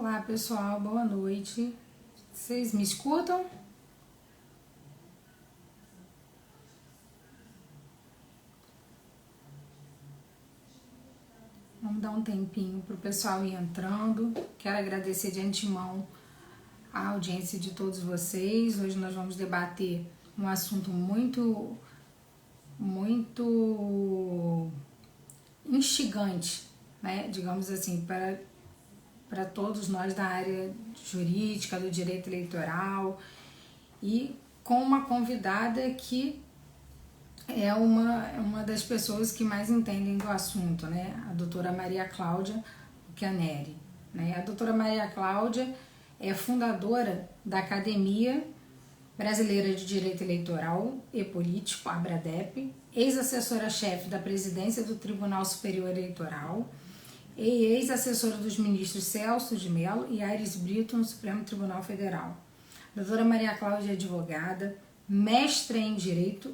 Olá pessoal, boa noite. Vocês me escutam? Vamos dar um tempinho para o pessoal ir entrando. Quero agradecer de antemão a audiência de todos vocês. Hoje nós vamos debater um assunto muito instigante, né? Digamos assim, para todos nós da área jurídica, do direito eleitoral, e com uma convidada que é uma das pessoas que mais entendem do assunto, né? A doutora Maria Cláudia Chianeri, né? A doutora Maria Cláudia é fundadora da Academia Brasileira de Direito Eleitoral e Político, ABRADEP, ex-assessora-chefe da presidência do Tribunal Superior Eleitoral e ex-assessora dos ministros Celso de Mello e Aires Brito no Supremo Tribunal Federal. A doutora Maria Cláudia é advogada, mestra em Direito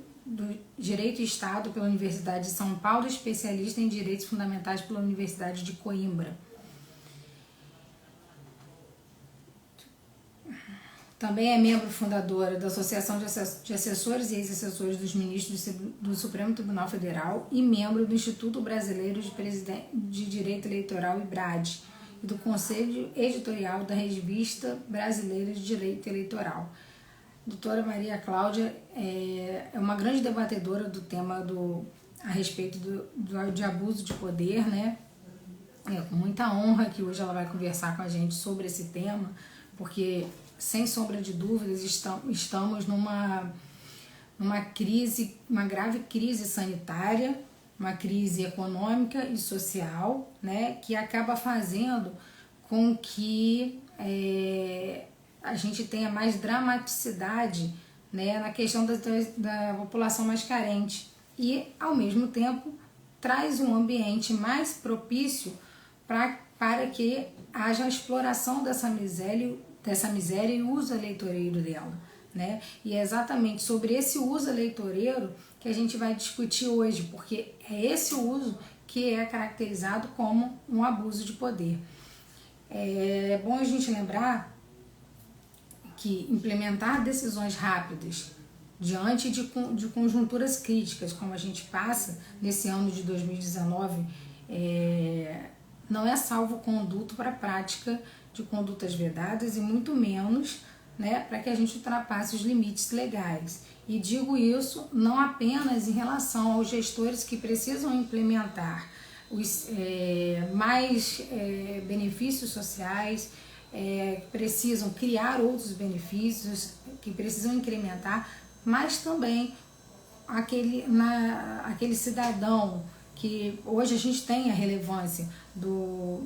e Estado pela Universidade de São Paulo, especialista em Direitos Fundamentais pela Universidade de Coimbra. Também é membro fundadora da Associação de Assessores e Ex-Assessores dos Ministros do Supremo Tribunal Federal e membro do Instituto Brasileiro de Direito Eleitoral, IBRAD, e do Conselho Editorial da Revista Brasileira de Direito Eleitoral. A doutora Maria Cláudia é uma grande debatedora do tema a respeito de abuso de poder, né? É com muita honra que hoje ela vai conversar com a gente sobre esse tema, porque, sem sombra de dúvidas, estamos numa crise, uma grave crise sanitária, uma crise econômica e social, né, que acaba fazendo com que a gente tenha mais dramaticidade, né, na questão da população mais carente e, ao mesmo tempo, traz um ambiente mais propício para que haja a exploração dessa miséria e o uso eleitoreiro dela, né? E é exatamente sobre esse uso eleitoreiro que a gente vai discutir hoje, porque é esse uso que é caracterizado como um abuso de poder. É bom a gente lembrar que implementar decisões rápidas diante de conjunturas críticas, como a gente passa nesse ano de 2019, não é salvo-conduto para a prática de condutas vedadas e muito menos, né, para que a gente ultrapasse os limites legais. E digo isso não apenas em relação aos gestores que precisam implementar mais benefícios sociais, precisam criar outros benefícios, que precisam incrementar, mas também aquele cidadão que hoje a gente tem a relevância do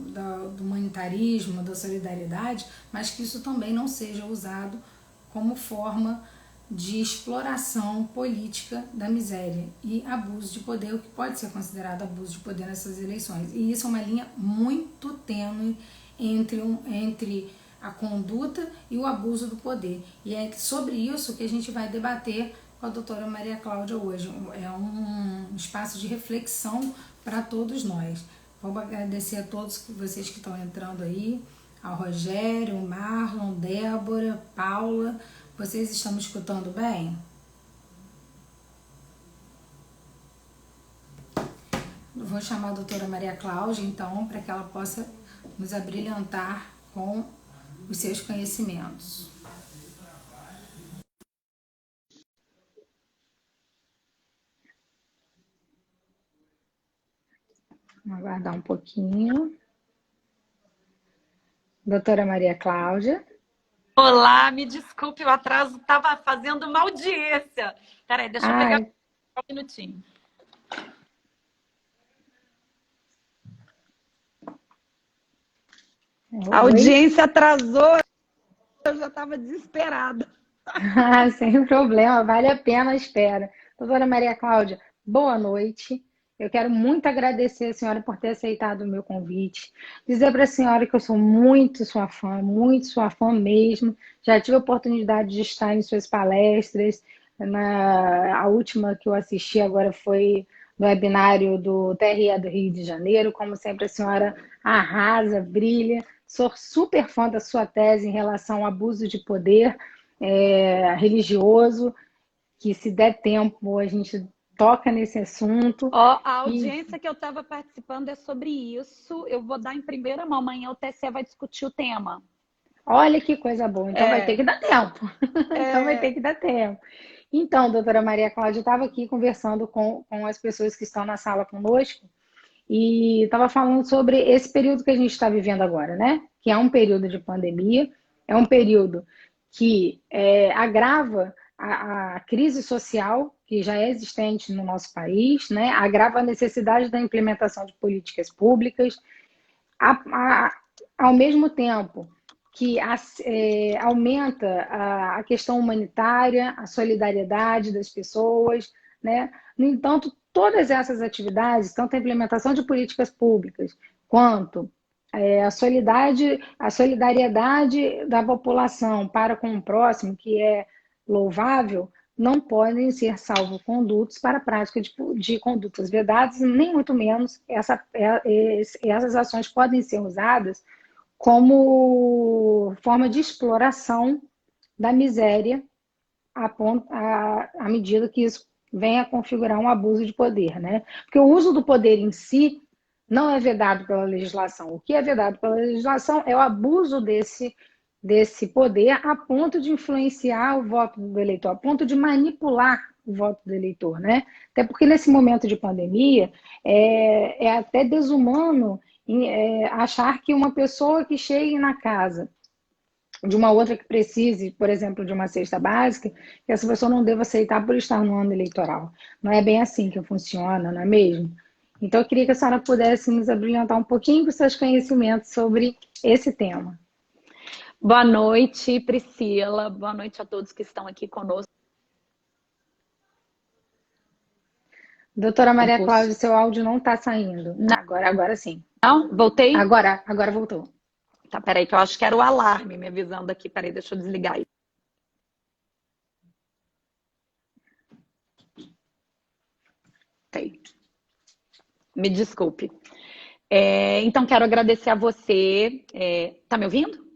humanitarismo, da solidariedade, mas que isso também não seja usado como forma de exploração política da miséria e abuso de poder, o que pode ser considerado abuso de poder nessas eleições. E isso é uma linha muito tênue entre a conduta e o abuso do poder. E é sobre isso que a gente vai debater com a doutora Maria Cláudia hoje. É um espaço de reflexão para todos nós. Vamos agradecer a todos vocês que estão entrando aí, ao Rogério, Marlon, Débora, Paula. Vocês estão me escutando bem? Vou chamar a doutora Maria Cláudia, então, para que ela possa nos abrilhantar com os seus conhecimentos. Vamos aguardar um pouquinho. Doutora Maria Cláudia. Olá, me desculpe, o atraso estava fazendo uma audiência. Peraí, deixa eu pegar um minutinho. A audiência atrasou, eu já estava desesperada. Sem problema, vale a pena a espera. Doutora Maria Cláudia, boa noite. Eu quero muito agradecer a senhora por ter aceitado o meu convite. Dizer para a senhora que eu sou muito sua fã mesmo. Já tive a oportunidade de estar em suas palestras. A última que eu assisti agora foi no webinário do TRE do Rio de Janeiro. Como sempre, a senhora arrasa, brilha. Sou super fã da sua tese em relação ao abuso de poder religioso, que se der tempo a gente toca nesse assunto. Ó, a audiência que eu estava participando é sobre isso. Eu vou dar em primeira mão. Amanhã o TSE vai discutir o tema. Olha que coisa boa. Então vai ter que dar tempo. Então vai ter que dar tempo. Então, doutora Maria Cláudia, eu estava aqui conversando com as pessoas que estão na sala conosco e estava falando sobre esse período que a gente está vivendo agora, né? Que é um período de pandemia, é um período que agrava a crise social que já é existente no nosso país, né? Agrava a necessidade da implementação de políticas públicas, ao mesmo tempo que aumenta a questão humanitária, a solidariedade das pessoas, né? No entanto, todas essas atividades, tanto a implementação de políticas públicas, quanto a solidariedade da população para com o próximo, que é louvável, não podem ser salvo-condutos para a prática de condutas vedadas, nem muito menos essas ações podem ser usadas como forma de exploração da miséria à medida que isso vem a configurar um abuso de poder, né? Porque o uso do poder em si não é vedado pela legislação. O que é vedado pela legislação é o abuso desse poder a ponto de influenciar o voto do eleitor, a ponto de manipular o voto do eleitor, né? Até porque nesse momento de pandemia é até desumano achar que uma pessoa que chegue na casa de uma outra que precise, por exemplo, de uma cesta básica, que essa pessoa não deva aceitar por estar no ano eleitoral. Não é bem assim que funciona, não é mesmo? Então, eu queria que a senhora pudesse nos abrilhantar um pouquinho com seus conhecimentos sobre esse tema. Boa noite, Priscila. Boa noite a todos que estão aqui conosco. Doutora Maria Cláudia, seu áudio não está saindo. Agora sim. Não? Voltei? Agora voltou. Tá, peraí, que eu acho que era o alarme me avisando aqui. Peraí, deixa eu desligar aí. Ok. Me desculpe. Então, quero agradecer a você. Tá me ouvindo?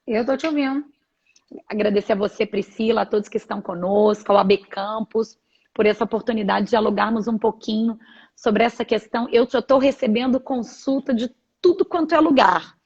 Eu tô te ouvindo. Agradecer a você, Priscila, a todos que estão conosco, ao AB Campus, por essa oportunidade de dialogarmos um pouquinho sobre essa questão. Eu já estou recebendo consulta de tudo quanto é lugar.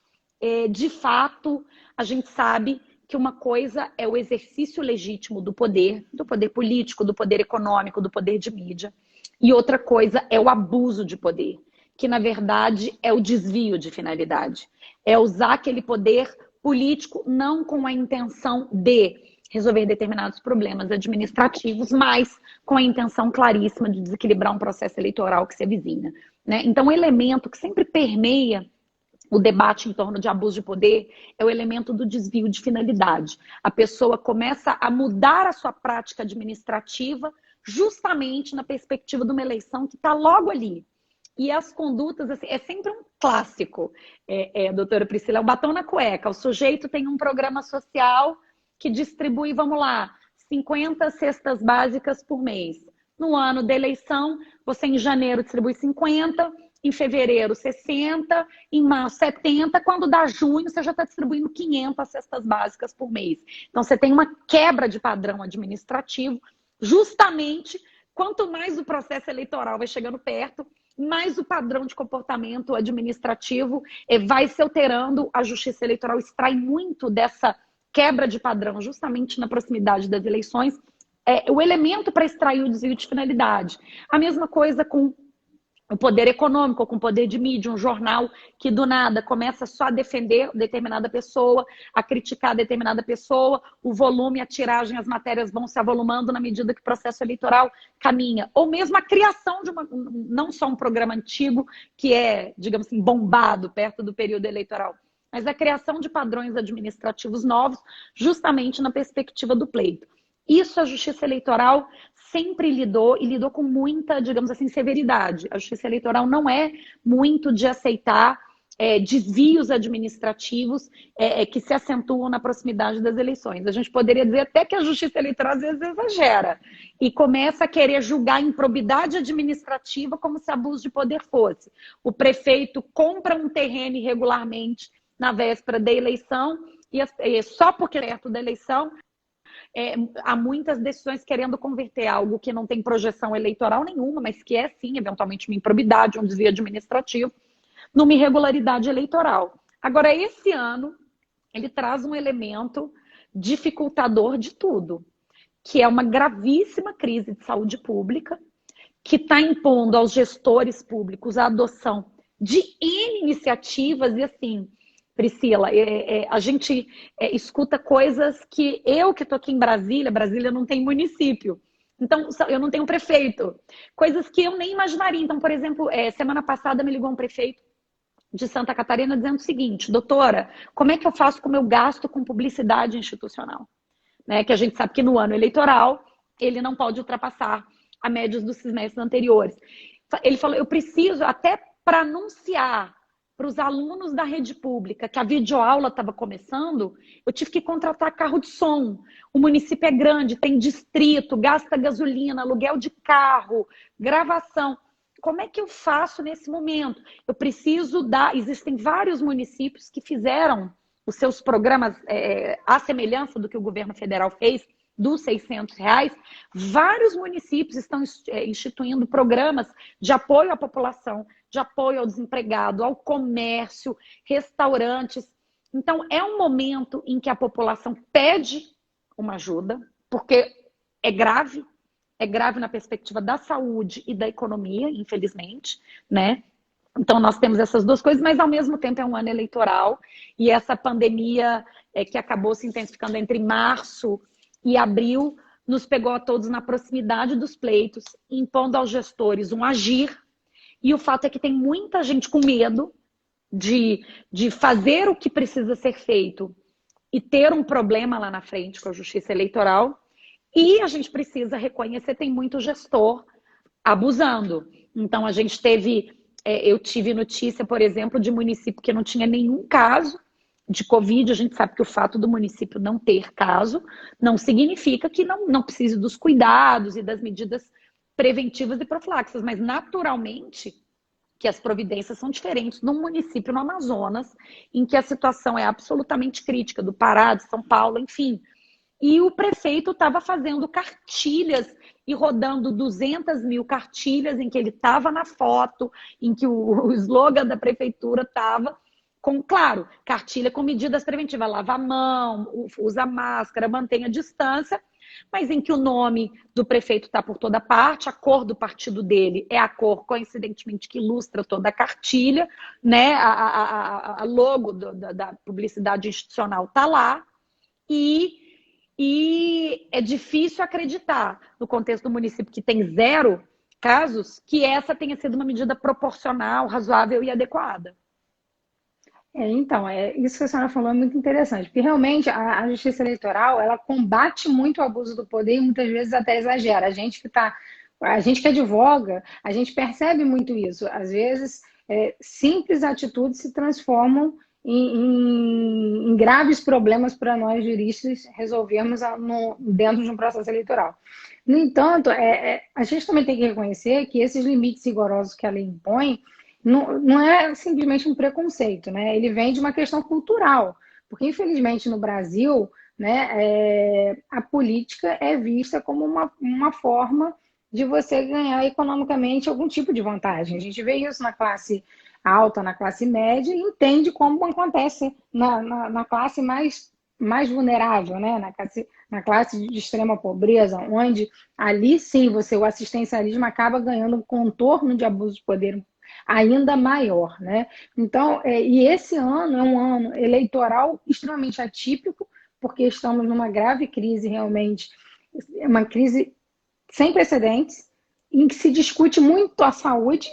De fato, a gente sabe que uma coisa é o exercício legítimo do poder político, do poder econômico, do poder de mídia, e outra coisa é o abuso de poder, que na verdade é o desvio de finalidade. É usar aquele poder político não com a intenção de resolver determinados problemas administrativos, mas com a intenção claríssima de desequilibrar um processo eleitoral que se avizinha, né? Então, o elemento que sempre permeia o debate em torno de abuso de poder é o elemento do desvio de finalidade. A pessoa começa a mudar a sua prática administrativa justamente na perspectiva de uma eleição que está logo ali. E as condutas, assim, é sempre um clássico, doutora Priscila, é o batom na cueca. O sujeito tem um programa social que distribui, vamos lá, 50 cestas básicas por mês. No ano da eleição, você em janeiro distribui 50, em fevereiro 60, em março 70, quando dá junho você já está distribuindo 500 cestas básicas por mês. Então você tem uma quebra de padrão administrativo, justamente quanto mais o processo eleitoral vai chegando perto, mais o padrão de comportamento administrativo vai se alterando. A Justiça Eleitoral extrai muito dessa quebra de padrão justamente na proximidade das eleições. O elemento para extrair o desvio de finalidade. A mesma coisa com o poder econômico, com o poder de mídia, um jornal que do nada começa só a defender determinada pessoa, a criticar determinada pessoa, o volume, a tiragem, as matérias vão se avolumando na medida que o processo eleitoral caminha. Ou mesmo a criação de não só um programa antigo, que é, digamos assim, bombado perto do período eleitoral, mas a criação de padrões administrativos novos, justamente na perspectiva do pleito. Isso a Justiça Eleitoral sempre lidou, e lidou com muita, digamos assim, severidade. A Justiça Eleitoral não é muito de aceitar desvios administrativos que se acentuam na proximidade das eleições. A gente poderia dizer até que a Justiça Eleitoral às vezes exagera e começa a querer julgar improbidade administrativa como se abuso de poder fosse. O prefeito compra um terreno irregularmente na véspera da eleição, e só porque é perto da eleição, há muitas decisões querendo converter algo que não tem projeção eleitoral nenhuma, mas que é sim, eventualmente, uma improbidade, um desvio administrativo, numa irregularidade eleitoral. Agora, esse ano, ele traz um elemento dificultador de tudo, que é uma gravíssima crise de saúde pública, que está impondo aos gestores públicos a adoção de N iniciativas, e assim, Priscila, a gente escuta coisas que estou aqui em Brasília, Brasília não tem município, então eu não tenho prefeito, coisas que eu nem imaginaria. Então, por exemplo, semana passada me ligou um prefeito de Santa Catarina dizendo o seguinte: doutora, como é que eu faço com o meu gasto com publicidade institucional? Né, que a gente sabe que no ano eleitoral ele não pode ultrapassar a média dos semestres anteriores. Ele falou, eu preciso, até para anunciar para os alunos da rede pública que a videoaula estava começando, eu tive que contratar carro de som. O município é grande, tem distrito, gasta gasolina, aluguel de carro, gravação. Como é que eu faço nesse momento? Eu preciso Existem vários municípios que fizeram os seus programas, à semelhança do que o governo federal fez, dos R$ 600, vários municípios estão instituindo programas de apoio à população, de apoio ao desempregado, ao comércio, restaurantes. Então, é um momento em que a população pede uma ajuda, porque é grave na perspectiva da saúde e da economia, infelizmente, né? Então, nós temos essas duas coisas, mas ao mesmo tempo é um ano eleitoral, e essa pandemia que acabou se intensificando entre março e abril, nos pegou a todos na proximidade dos pleitos, impondo aos gestores um agir, e o fato é que tem muita gente com medo de fazer o que precisa ser feito e ter um problema lá na frente com a justiça eleitoral, e a gente precisa reconhecer, tem muito gestor abusando. Então, a gente eu tive notícia, por exemplo, de município que não tinha nenhum caso de Covid. A gente sabe que o fato do município não ter caso não significa que não precise dos cuidados e das medidas preventivas e profiláxicas, mas naturalmente que as providências são diferentes num município no Amazonas, em que a situação é absolutamente crítica, do Pará, de São Paulo, enfim. E o prefeito estava fazendo cartilhas e rodando 200 mil cartilhas em que ele estava na foto, em que o slogan da prefeitura estava claro, cartilha com medidas preventivas, lava a mão, usa máscara, mantenha a distância, mas em que o nome do prefeito está por toda parte, a cor do partido dele é a cor, coincidentemente, que ilustra toda a cartilha, né? A logo da publicidade institucional está lá, e é difícil acreditar, no contexto do município que tem 0 casos, que essa tenha sido uma medida proporcional, razoável e adequada. Então, isso que a senhora falou é muito interessante, porque realmente a justiça eleitoral, ela combate muito o abuso do poder e muitas vezes até exagera. A gente que advoga, a gente percebe muito isso. Às vezes, simples atitudes se transformam em graves problemas para nós juristas resolvermos dentro de um processo eleitoral. No entanto, a gente também tem que reconhecer que esses limites rigorosos que a lei impõe não é simplesmente um preconceito, né? Ele vem de uma questão cultural, porque infelizmente no Brasil, né, a política é vista como uma forma de você ganhar economicamente algum tipo de vantagem. A gente vê isso na classe alta, na classe média, e entende como acontece na classe mais vulnerável, né? Na classe de extrema pobreza, onde ali sim o assistencialismo acaba ganhando um contorno de abuso de poder ainda maior, né? Então, e esse ano é um ano eleitoral extremamente atípico, porque estamos numa grave crise realmente, uma crise sem precedentes, em que se discute muito a saúde,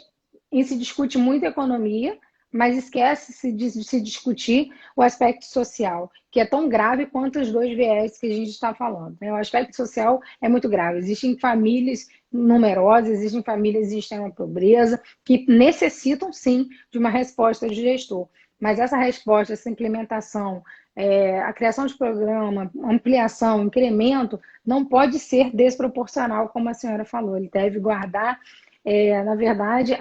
em que se discute muito a economia, mas esquece-se de se discutir o aspecto social, que é tão grave quanto os dois viés que a gente está falando, né? O aspecto social é muito grave. Existem famílias numerosas, existem famílias em extrema pobreza, que necessitam, sim, de uma resposta de gestor. Mas essa resposta, essa implementação, a criação de programa, ampliação, incremento, não pode ser desproporcional, como a senhora falou. Ele deve guardar, na verdade,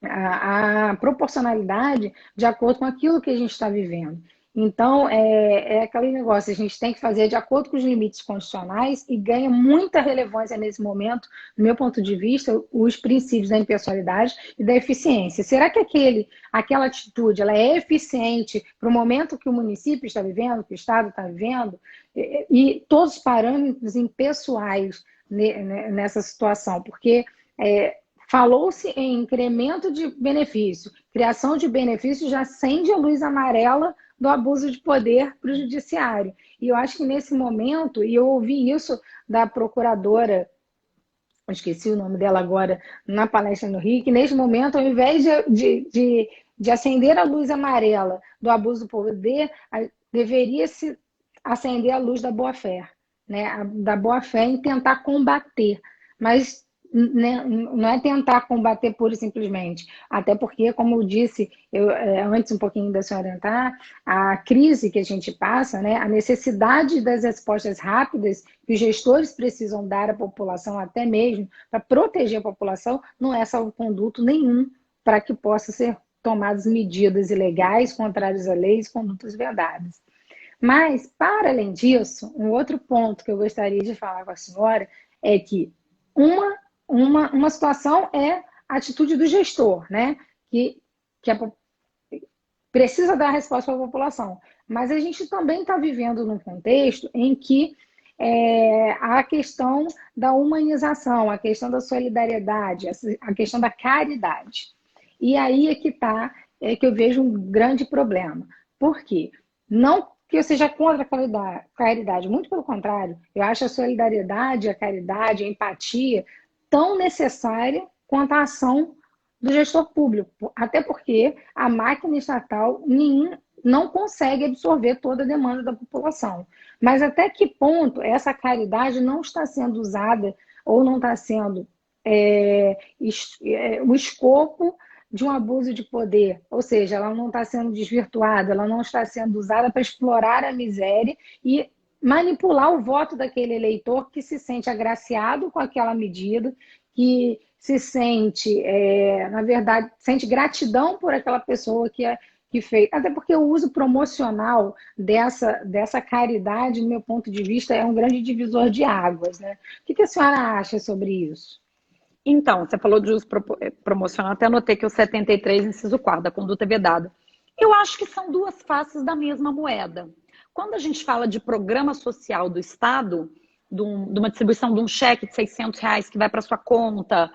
a proporcionalidade de acordo com aquilo que a gente está vivendo. Então, é aquele negócio, a gente tem que fazer de acordo com os limites constitucionais e ganha muita relevância nesse momento, do meu ponto de vista, os princípios da impessoalidade e da eficiência. Será que aquela atitude ela é eficiente para o momento que o município está vivendo, que o Estado está vivendo, e todos os parâmetros impessoais nessa situação? Porque falou-se em incremento de benefício, criação de benefício, já acende a luz amarela do abuso de poder para o judiciário. E eu acho que nesse momento, e eu ouvi isso da procuradora, eu esqueci o nome dela agora, na palestra no Rio, que nesse momento, ao invés de acender a luz amarela do abuso do poder, deveria-se acender a luz da boa-fé, né? Da boa-fé em tentar combater. Mas não é tentar combater pura e simplesmente. Até porque, como eu disse antes um pouquinho da senhora entrar, a crise que a gente passa, né, a necessidade das respostas rápidas que os gestores precisam dar à população, até mesmo para proteger a população, não é salvo-conduto nenhum para que possa ser tomadas medidas ilegais, contrárias à lei e condutas vedadas. Mas, para além disso, um outro ponto que eu gostaria de falar com a senhora é que uma situação é a atitude do gestor, né? Que precisa dar resposta para a população. Mas a gente também está vivendo num contexto em que a questão da humanização, a questão da solidariedade, a questão da caridade. E aí é que está, que eu vejo um grande problema. Por quê? Não que eu seja contra a caridade, muito pelo contrário, eu acho a solidariedade, a caridade, a empatia tão necessária quanto a ação do gestor público, até porque a máquina estatal não consegue absorver toda a demanda da população. Mas até que ponto essa caridade não está sendo usada ou não está sendo o escopo de um abuso de poder, ou seja, ela não está sendo desvirtuada, ela não está sendo usada para explorar a miséria e manipular o voto daquele eleitor que se sente agraciado com aquela medida, que se sente, na verdade, sente gratidão por aquela pessoa que fez. Até porque o uso promocional dessa caridade, no meu ponto de vista, é um grande divisor de águas, né? O que a senhora acha sobre isso? Então, você falou de uso promocional, até anotei que o 73, inciso 4, da conduta vedada. Eu acho que são duas faces da mesma moeda. Quando a gente fala de programa social do Estado, de uma distribuição de um cheque de R$ 600 que vai para sua conta,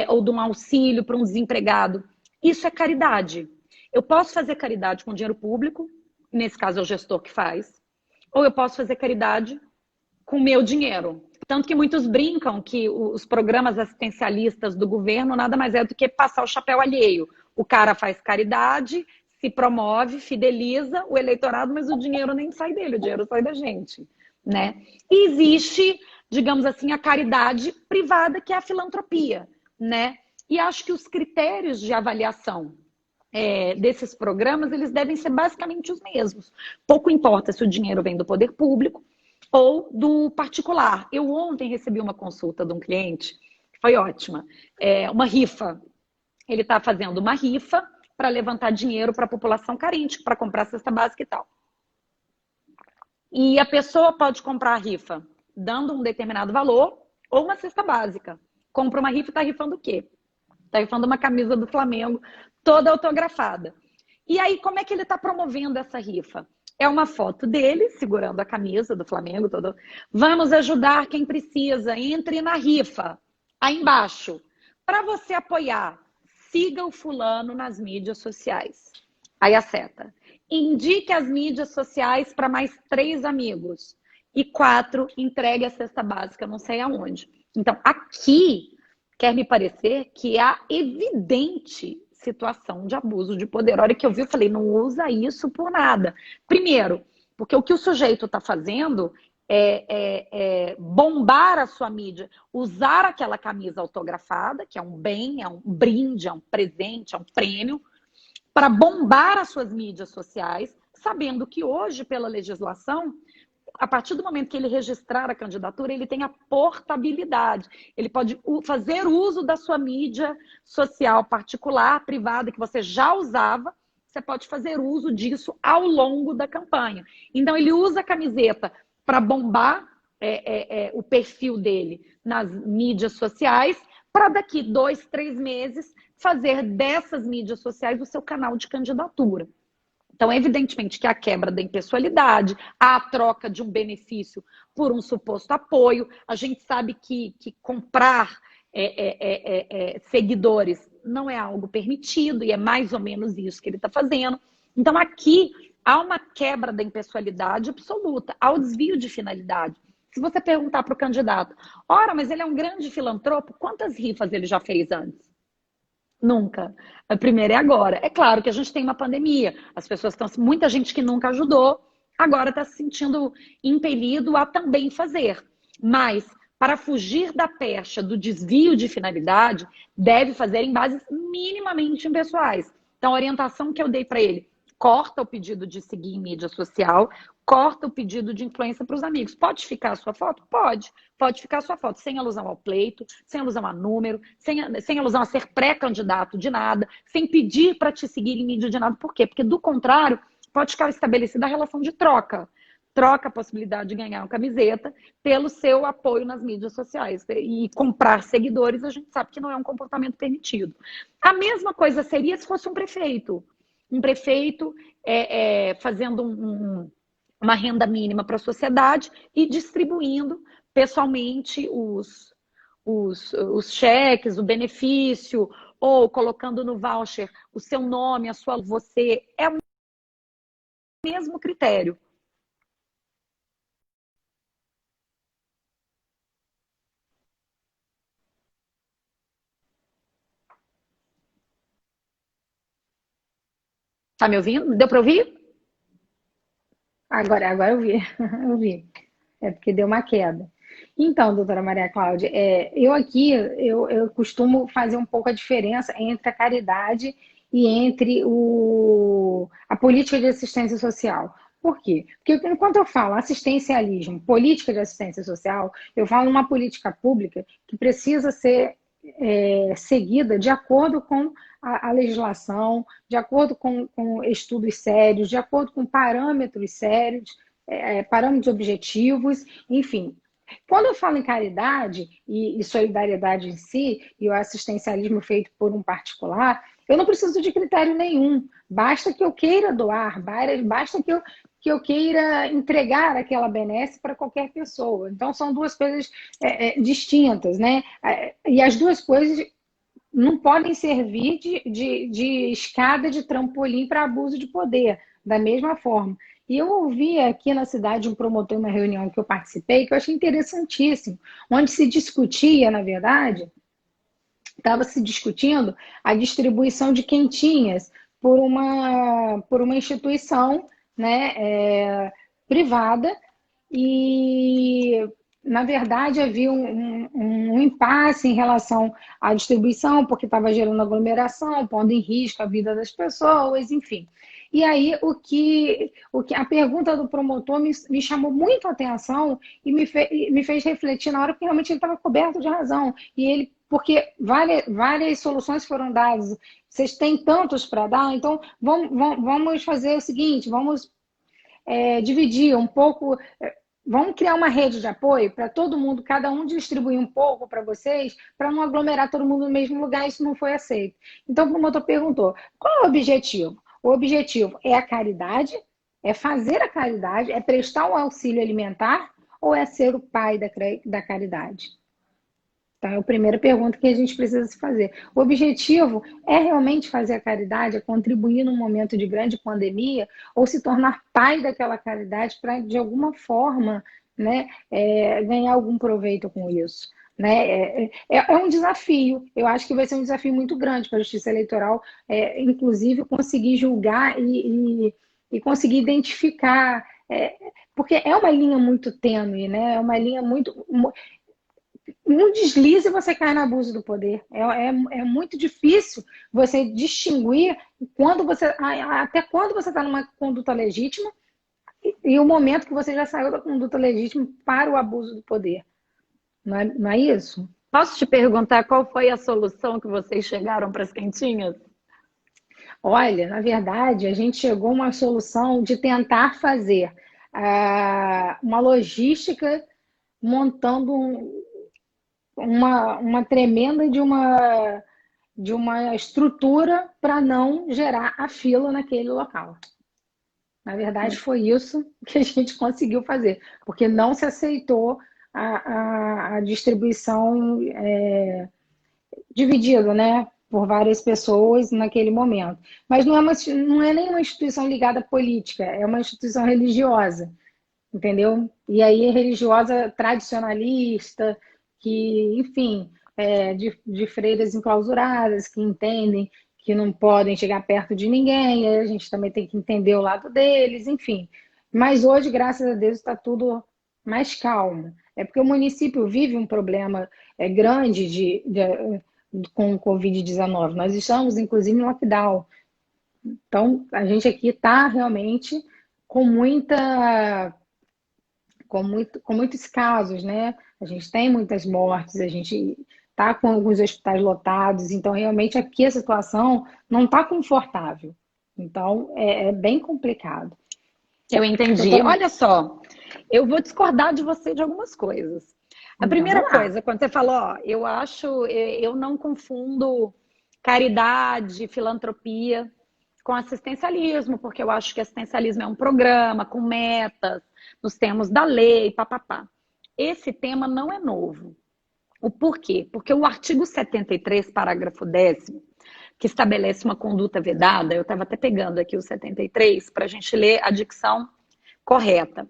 ou de um auxílio para um desempregado, isso é caridade. Eu posso fazer caridade com dinheiro público, nesse caso é o gestor que faz, ou eu posso fazer caridade com o meu dinheiro. Tanto que muitos brincam que os programas assistencialistas do governo nada mais é do que passar o chapéu alheio. O cara faz caridade, se promove, fideliza o eleitorado, mas o dinheiro nem sai dele, o dinheiro sai da gente, né? E existe, digamos assim, a caridade privada, que é a filantropia, né? E acho que os critérios de avaliação desses programas, eles devem ser basicamente os mesmos. Pouco importa se o dinheiro vem do poder público ou do particular. Eu ontem recebi uma consulta de um cliente, que foi ótima, uma rifa. Ele está fazendo uma rifa para levantar dinheiro para a população carente, para comprar cesta básica e tal. E a pessoa pode comprar a rifa dando um determinado valor ou uma cesta básica. Compra uma rifa e está rifando o quê? Está rifando uma camisa do Flamengo toda autografada. E aí, como é que ele está promovendo essa rifa? É uma foto dele segurando a camisa do Flamengo. Vamos ajudar quem precisa. Entre na rifa. Aí embaixo. Para você apoiar, siga o fulano nas mídias sociais. Aí a seta. Indique as mídias sociais para mais 3 amigos. E 4, entregue a cesta básica não sei aonde. Então, aqui, quer me parecer que há evidente situação de abuso de poder. A hora que eu vi, eu falei, não usa isso por nada. Primeiro, porque o que o sujeito está fazendo é bombar a sua mídia, usar aquela camisa autografada, que é um bem, é um brinde, é um presente, é um prêmio, para bombar as suas mídias sociais, sabendo que hoje, pela legislação, a partir do momento que ele registrar a candidatura, ele tem a portabilidade. Ele pode fazer uso da sua mídia social particular, privada, que você já usava, você pode fazer uso disso ao longo da campanha. Então, ele usa a camiseta para bombar o perfil dele nas mídias sociais, para daqui 2, 3 meses fazer dessas mídias sociais o seu canal de candidatura. Então, evidentemente que a quebra da impessoalidade, a troca de um benefício por um suposto apoio, a gente sabe que comprar seguidores não é algo permitido, e é mais ou menos isso que ele está fazendo. Então, aqui há uma quebra da impessoalidade absoluta, há o desvio de finalidade. Se você perguntar para o candidato, ora, mas ele é um grande filantropo, quantas rifas ele já fez antes? Nunca. A primeira é agora. É claro que a gente tem uma pandemia. As pessoas estão... Muita gente que nunca ajudou, agora está se sentindo impelido a também fazer. Mas, para fugir da pecha do desvio de finalidade, deve fazer em bases minimamente impessoais. Então, a orientação que eu dei para ele, corta o pedido de seguir em mídia social, corta o pedido de influência para os amigos. Pode ficar a sua foto? Pode. Pode ficar a sua foto sem alusão ao pleito, sem alusão a número, sem alusão a ser pré-candidato de nada, sem pedir para te seguir em mídia de nada. Por quê? Porque, do contrário, pode ficar estabelecida a relação de troca. Troca a possibilidade de ganhar uma camiseta pelo seu apoio nas mídias sociais. E comprar seguidores, a gente sabe que não é um comportamento permitido. A mesma coisa seria se fosse um prefeito. Um prefeito fazendo uma renda mínima para a sociedade e distribuindo pessoalmente os cheques, o benefício, ou colocando no voucher o seu nome, a sua... Você é o mesmo critério. Tá me ouvindo? Deu para ouvir? Agora eu vi, eu vi. É porque deu uma queda. Então, doutora Maria Cláudia, eu costumo fazer um pouco a diferença entre a caridade e entre a política de assistência social. Por quê? Porque quando eu falo assistencialismo, política de assistência social, eu falo uma política pública que precisa ser seguida de acordo com a legislação, de acordo com estudos sérios, de acordo com parâmetros sérios, parâmetros objetivos, enfim. Quando eu falo em caridade e solidariedade em si, e o assistencialismo feito por um particular, eu não preciso de critério nenhum. Basta que eu queira doar, basta que eu queira entregar aquela benesse para qualquer pessoa. Então, são duas coisas distintas, né? E as duas coisas não podem servir de escada de trampolim para abuso de poder, da mesma forma. E eu ouvi aqui na cidade um promotor, uma reunião que eu participei, que eu achei interessantíssimo, onde se discutia, na verdade, estava se discutindo a distribuição de quentinhas por uma instituição, né, privada, e na verdade havia um impasse em relação à distribuição, porque estava gerando aglomeração, pondo em risco a vida das pessoas, enfim. E aí a pergunta do promotor me chamou muito a atenção e me fez refletir na hora, porque realmente ele estava coberto de razão. E ele, porque várias soluções foram dadas, vocês têm tantos para dar, então vamos fazer o seguinte, vamos dividir um pouco, vamos criar uma rede de apoio para todo mundo, cada um distribuir um pouco para vocês, para não aglomerar todo mundo no mesmo lugar. Isso não foi aceito. Então o promotor perguntou, qual é o objetivo? O objetivo é a caridade, é fazer a caridade, é prestar um auxílio alimentar ou é ser o pai da caridade? Então, é a primeira pergunta que a gente precisa se fazer. O objetivo é realmente fazer a caridade, é contribuir num momento de grande pandemia, ou se tornar pai daquela caridade para, de alguma forma, né, ganhar algum proveito com isso. Né? É um desafio. Eu acho que vai ser um desafio muito grande para a Justiça Eleitoral, inclusive conseguir julgar e conseguir identificar, porque é uma linha muito tênue, né? É uma linha muito... Um deslize e você cai no abuso do poder. É muito difícil você distinguir até quando você está numa conduta legítima e o momento que você já saiu da conduta legítima para o abuso do poder. Não é isso? Posso te perguntar qual foi a solução que vocês chegaram para as quentinhas? Olha, na verdade, a gente chegou a uma solução de tentar fazer uma logística montando uma tremenda de uma estrutura para não gerar a fila naquele local. Na verdade, foi isso que a gente conseguiu fazer, porque não se aceitou a distribuição dividida, né, por várias pessoas naquele momento. Mas não é nem uma instituição ligada à política, é uma instituição religiosa, entendeu? E aí é religiosa tradicionalista, que, enfim, de freiras enclausuradas, que entendem que não podem chegar perto de ninguém, aí a gente também tem que entender o lado deles, enfim. Mas hoje, graças a Deus, está tudo mais calmo. É porque o município vive um problema grande com o Covid-19. Nós estamos, inclusive, em lockdown. Então, a gente aqui está realmente com com muitos casos, né? A gente tem muitas mortes, a gente está com alguns hospitais lotados, então realmente aqui a situação não está confortável. Então é bem complicado. Eu entendi. Olha só, eu vou discordar de você de algumas coisas. A primeira coisa, quando você falou, ó, eu não confundo caridade, filantropia com assistencialismo, porque eu acho que assistencialismo é um programa com metas, nos termos da lei, papapá. Esse tema não é novo. O porquê? Porque o artigo 73, parágrafo 10º, que estabelece uma conduta vedada, eu estava até pegando aqui o 73 para a gente ler a dicção correta.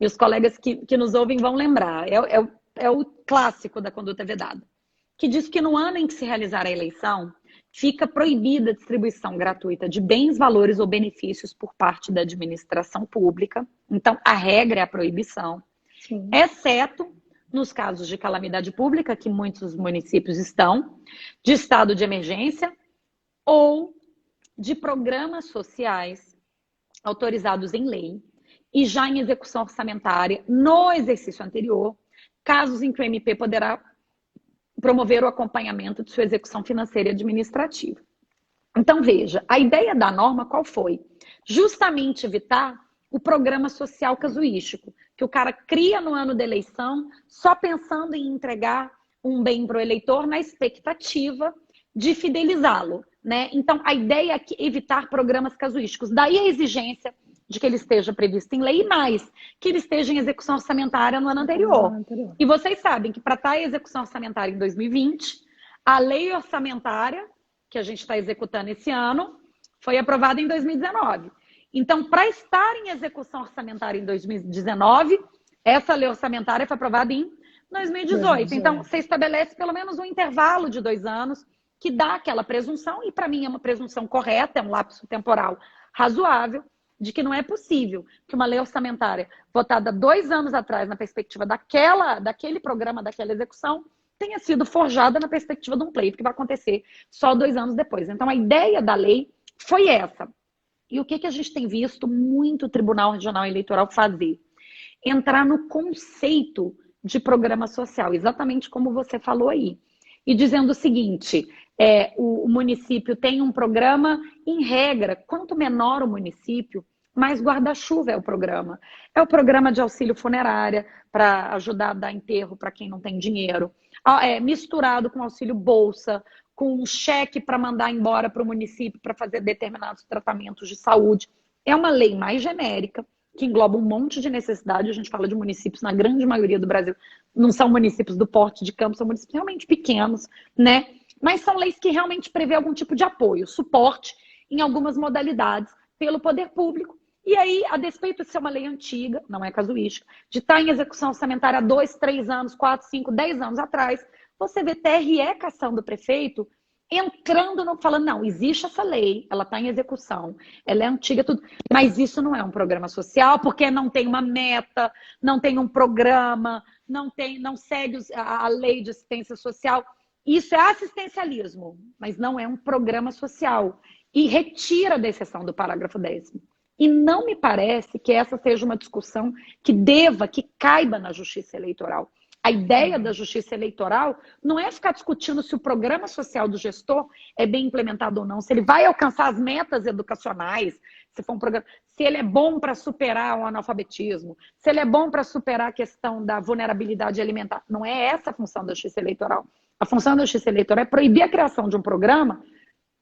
E os colegas que nos ouvem vão lembrar. É o clássico da conduta vedada, que diz que no ano em que se realizar a eleição, fica proibida a distribuição gratuita de bens, valores ou benefícios por parte da administração pública. Então, a regra é a proibição, sim, exceto nos casos de calamidade pública, que muitos municípios estão, de estado de emergência ou de programas sociais autorizados em lei e já em execução orçamentária no exercício anterior, casos em que o MP poderá promover o acompanhamento de sua execução financeira e administrativa. Então, veja, a ideia da norma qual foi? Justamente evitar o programa social casuístico, que o cara cria no ano da eleição só pensando em entregar um bem para o eleitor na expectativa de fidelizá-lo, né? Então, a ideia é evitar programas casuísticos. Daí a exigência de que ele esteja previsto em lei e mais, que ele esteja em execução orçamentária no ano anterior. E vocês sabem que para estar em execução orçamentária em 2020, a lei orçamentária que a gente está executando esse ano foi aprovada em 2019. Então, para estar em execução orçamentária em 2019, essa lei orçamentária foi aprovada em 2018. Então, você estabelece pelo menos um intervalo de 2 anos que dá aquela presunção, e para mim é uma presunção correta, é um lapso temporal razoável, de que não é possível que uma lei orçamentária votada 2 anos atrás na perspectiva daquele programa, daquela execução, tenha sido forjada na perspectiva de um pleito que vai acontecer só 2 anos depois. Então, a ideia da lei foi essa. E o que a gente tem visto muito o Tribunal Regional Eleitoral fazer? Entrar no conceito de programa social, exatamente como você falou aí. E dizendo o seguinte, o município tem um programa, em regra, quanto menor o município, mais guarda-chuva é o programa. É o programa de auxílio funerária, para ajudar a dar enterro para quem não tem dinheiro. Misturado com auxílio bolsa, com um cheque para mandar embora para o município para fazer determinados tratamentos de saúde. É uma lei mais genérica, que engloba um monte de necessidade. A gente fala de municípios, na grande maioria do Brasil, não são municípios do porte de Campos, são municípios realmente pequenos, né? Mas são leis que realmente prevê algum tipo de apoio, suporte em algumas modalidades pelo poder público. E aí, a despeito de ser uma lei antiga, não é casuística, de estar em execução orçamentária há 2, 3 anos, 4, 5, 10 anos atrás, você vê TRE caçando o prefeito entrando falando, não, existe essa lei, ela está em execução, ela é antiga, tudo, mas isso não é um programa social, porque não tem uma meta, não tem um programa, não segue a lei de assistência social. Isso é assistencialismo, mas não é um programa social. E retira da exceção do parágrafo 10º. E não me parece que essa seja uma discussão que caiba na justiça eleitoral. A ideia da justiça eleitoral não é ficar discutindo se o programa social do gestor é bem implementado ou não, se ele vai alcançar as metas educacionais, se for um programa, se ele é bom para superar o analfabetismo, se ele é bom para superar a questão da vulnerabilidade alimentar. Não é essa a função da justiça eleitoral. A função da justiça eleitoral é proibir a criação de um programa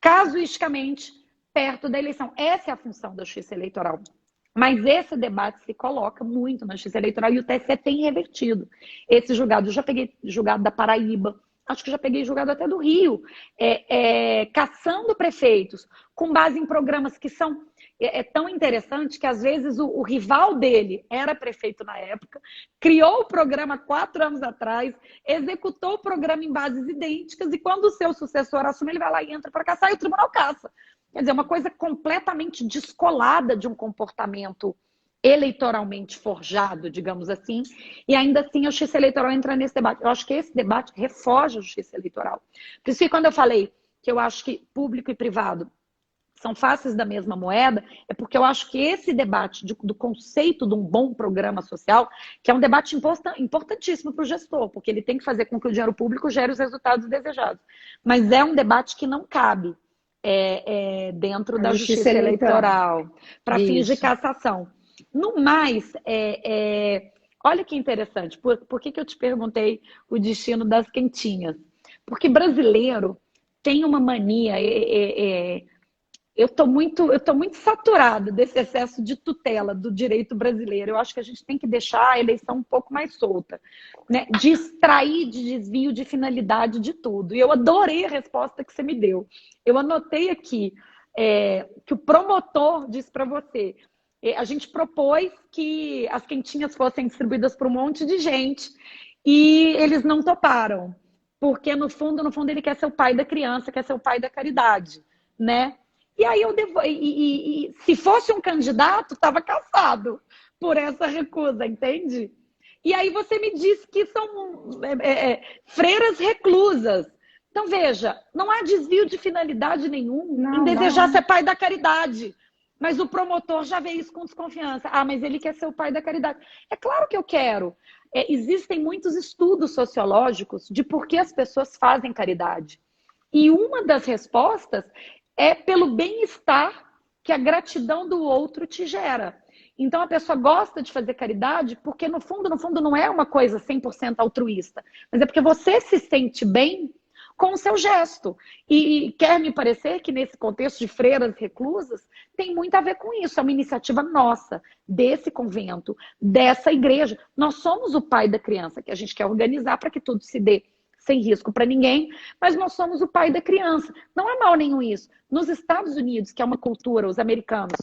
casuisticamente perto da eleição. Essa é a função da justiça eleitoral. Mas esse debate se coloca muito na justiça eleitoral e o TSE tem revertido esse julgado. Eu já peguei julgado da Paraíba, acho que já peguei julgado até do Rio, caçando prefeitos com base em programas que são tão interessantes que às vezes o rival dele era prefeito na época, criou o programa 4 anos atrás, executou o programa em bases idênticas e quando o seu sucessor assume, ele vai lá e entra para caçar e o tribunal caça. Quer dizer, uma coisa completamente descolada de um comportamento eleitoralmente forjado, digamos assim, e ainda assim a justiça eleitoral entra nesse debate. Eu acho que esse debate refoge a justiça eleitoral. Por isso que quando eu falei que eu acho que público e privado são faces da mesma moeda, é porque eu acho que esse debate do conceito de um bom programa social, que é um debate importantíssimo para o gestor, porque ele tem que fazer com que o dinheiro público gere os resultados desejados. Mas é um debate que não cabe dentro da justiça eleitoral para fins de cassação. No mais, olha que interessante, por que eu te perguntei o destino das quentinhas? Porque brasileiro tem uma mania, eu estou muito saturada desse excesso de tutela do direito brasileiro. Eu acho que a gente tem que deixar a eleição um pouco mais solta, né? De extrair de desvio de finalidade de tudo. E eu adorei a resposta que você me deu. Eu anotei aqui que o promotor disse para você, a gente propôs que as quentinhas fossem distribuídas para um monte de gente e eles não toparam, porque no fundo ele quer ser o pai da criança, quer ser o pai da caridade, né? E aí se fosse um candidato, estava cassado por essa recusa, entende? E aí você me disse que são freiras reclusas. Então, veja, não há desvio de finalidade nenhum em desejar ser pai da caridade. Mas o promotor já vê isso com desconfiança. Ah, mas ele quer ser o pai da caridade. É claro que eu quero. Existem muitos estudos sociológicos de por que as pessoas fazem caridade. E uma das respostas é pelo bem-estar que a gratidão do outro te gera. Então, a pessoa gosta de fazer caridade porque, no fundo, não é uma coisa 100% altruísta, mas é porque você se sente bem com o seu gesto. E quer me parecer que, nesse contexto de freiras reclusas, tem muito a ver com isso. É uma iniciativa nossa, desse convento, dessa igreja. Nós somos o pai da criança, que a gente quer organizar para que tudo se dê sem risco para ninguém, mas nós somos o pai da criança. Não é mal nenhum isso. Nos Estados Unidos, que é uma cultura, os americanos,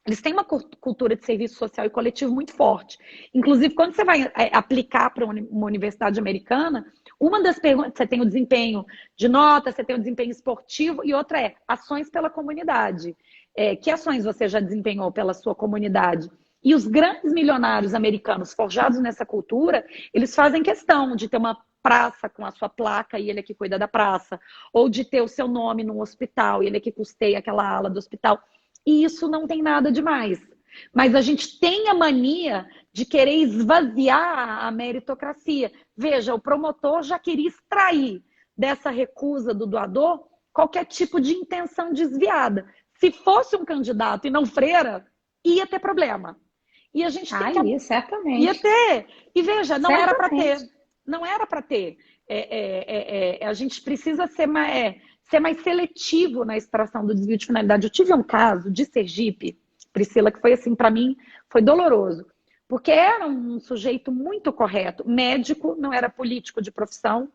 eles têm uma cultura de serviço social e coletivo muito forte. Inclusive, quando você vai aplicar para uma universidade americana, uma das perguntas, você tem o desempenho de nota, você tem o desempenho esportivo, e outra é ações pela comunidade. Que ações você já desempenhou pela sua comunidade? E os grandes milionários americanos forjados nessa cultura, eles fazem questão de ter uma praça com a sua placa e ele é que cuida da praça, ou de ter o seu nome num hospital e ele é que custeia aquela ala do hospital. E isso não tem nada demais. Mas a gente tem a mania de querer esvaziar a meritocracia. Veja, o promotor já queria extrair dessa recusa do doador qualquer tipo de intenção desviada. Se fosse um candidato e não freira, ia ter problema. E a gente tem que... certamente. Ia ter. E veja, não era para ter. Não era para ter. A gente precisa ser mais seletivo na extração do desvio de finalidade. Eu tive um caso de Sergipe, Priscila, que foi assim, para mim, foi doloroso. Porque era um sujeito muito correto. Médico, não era político de profissão.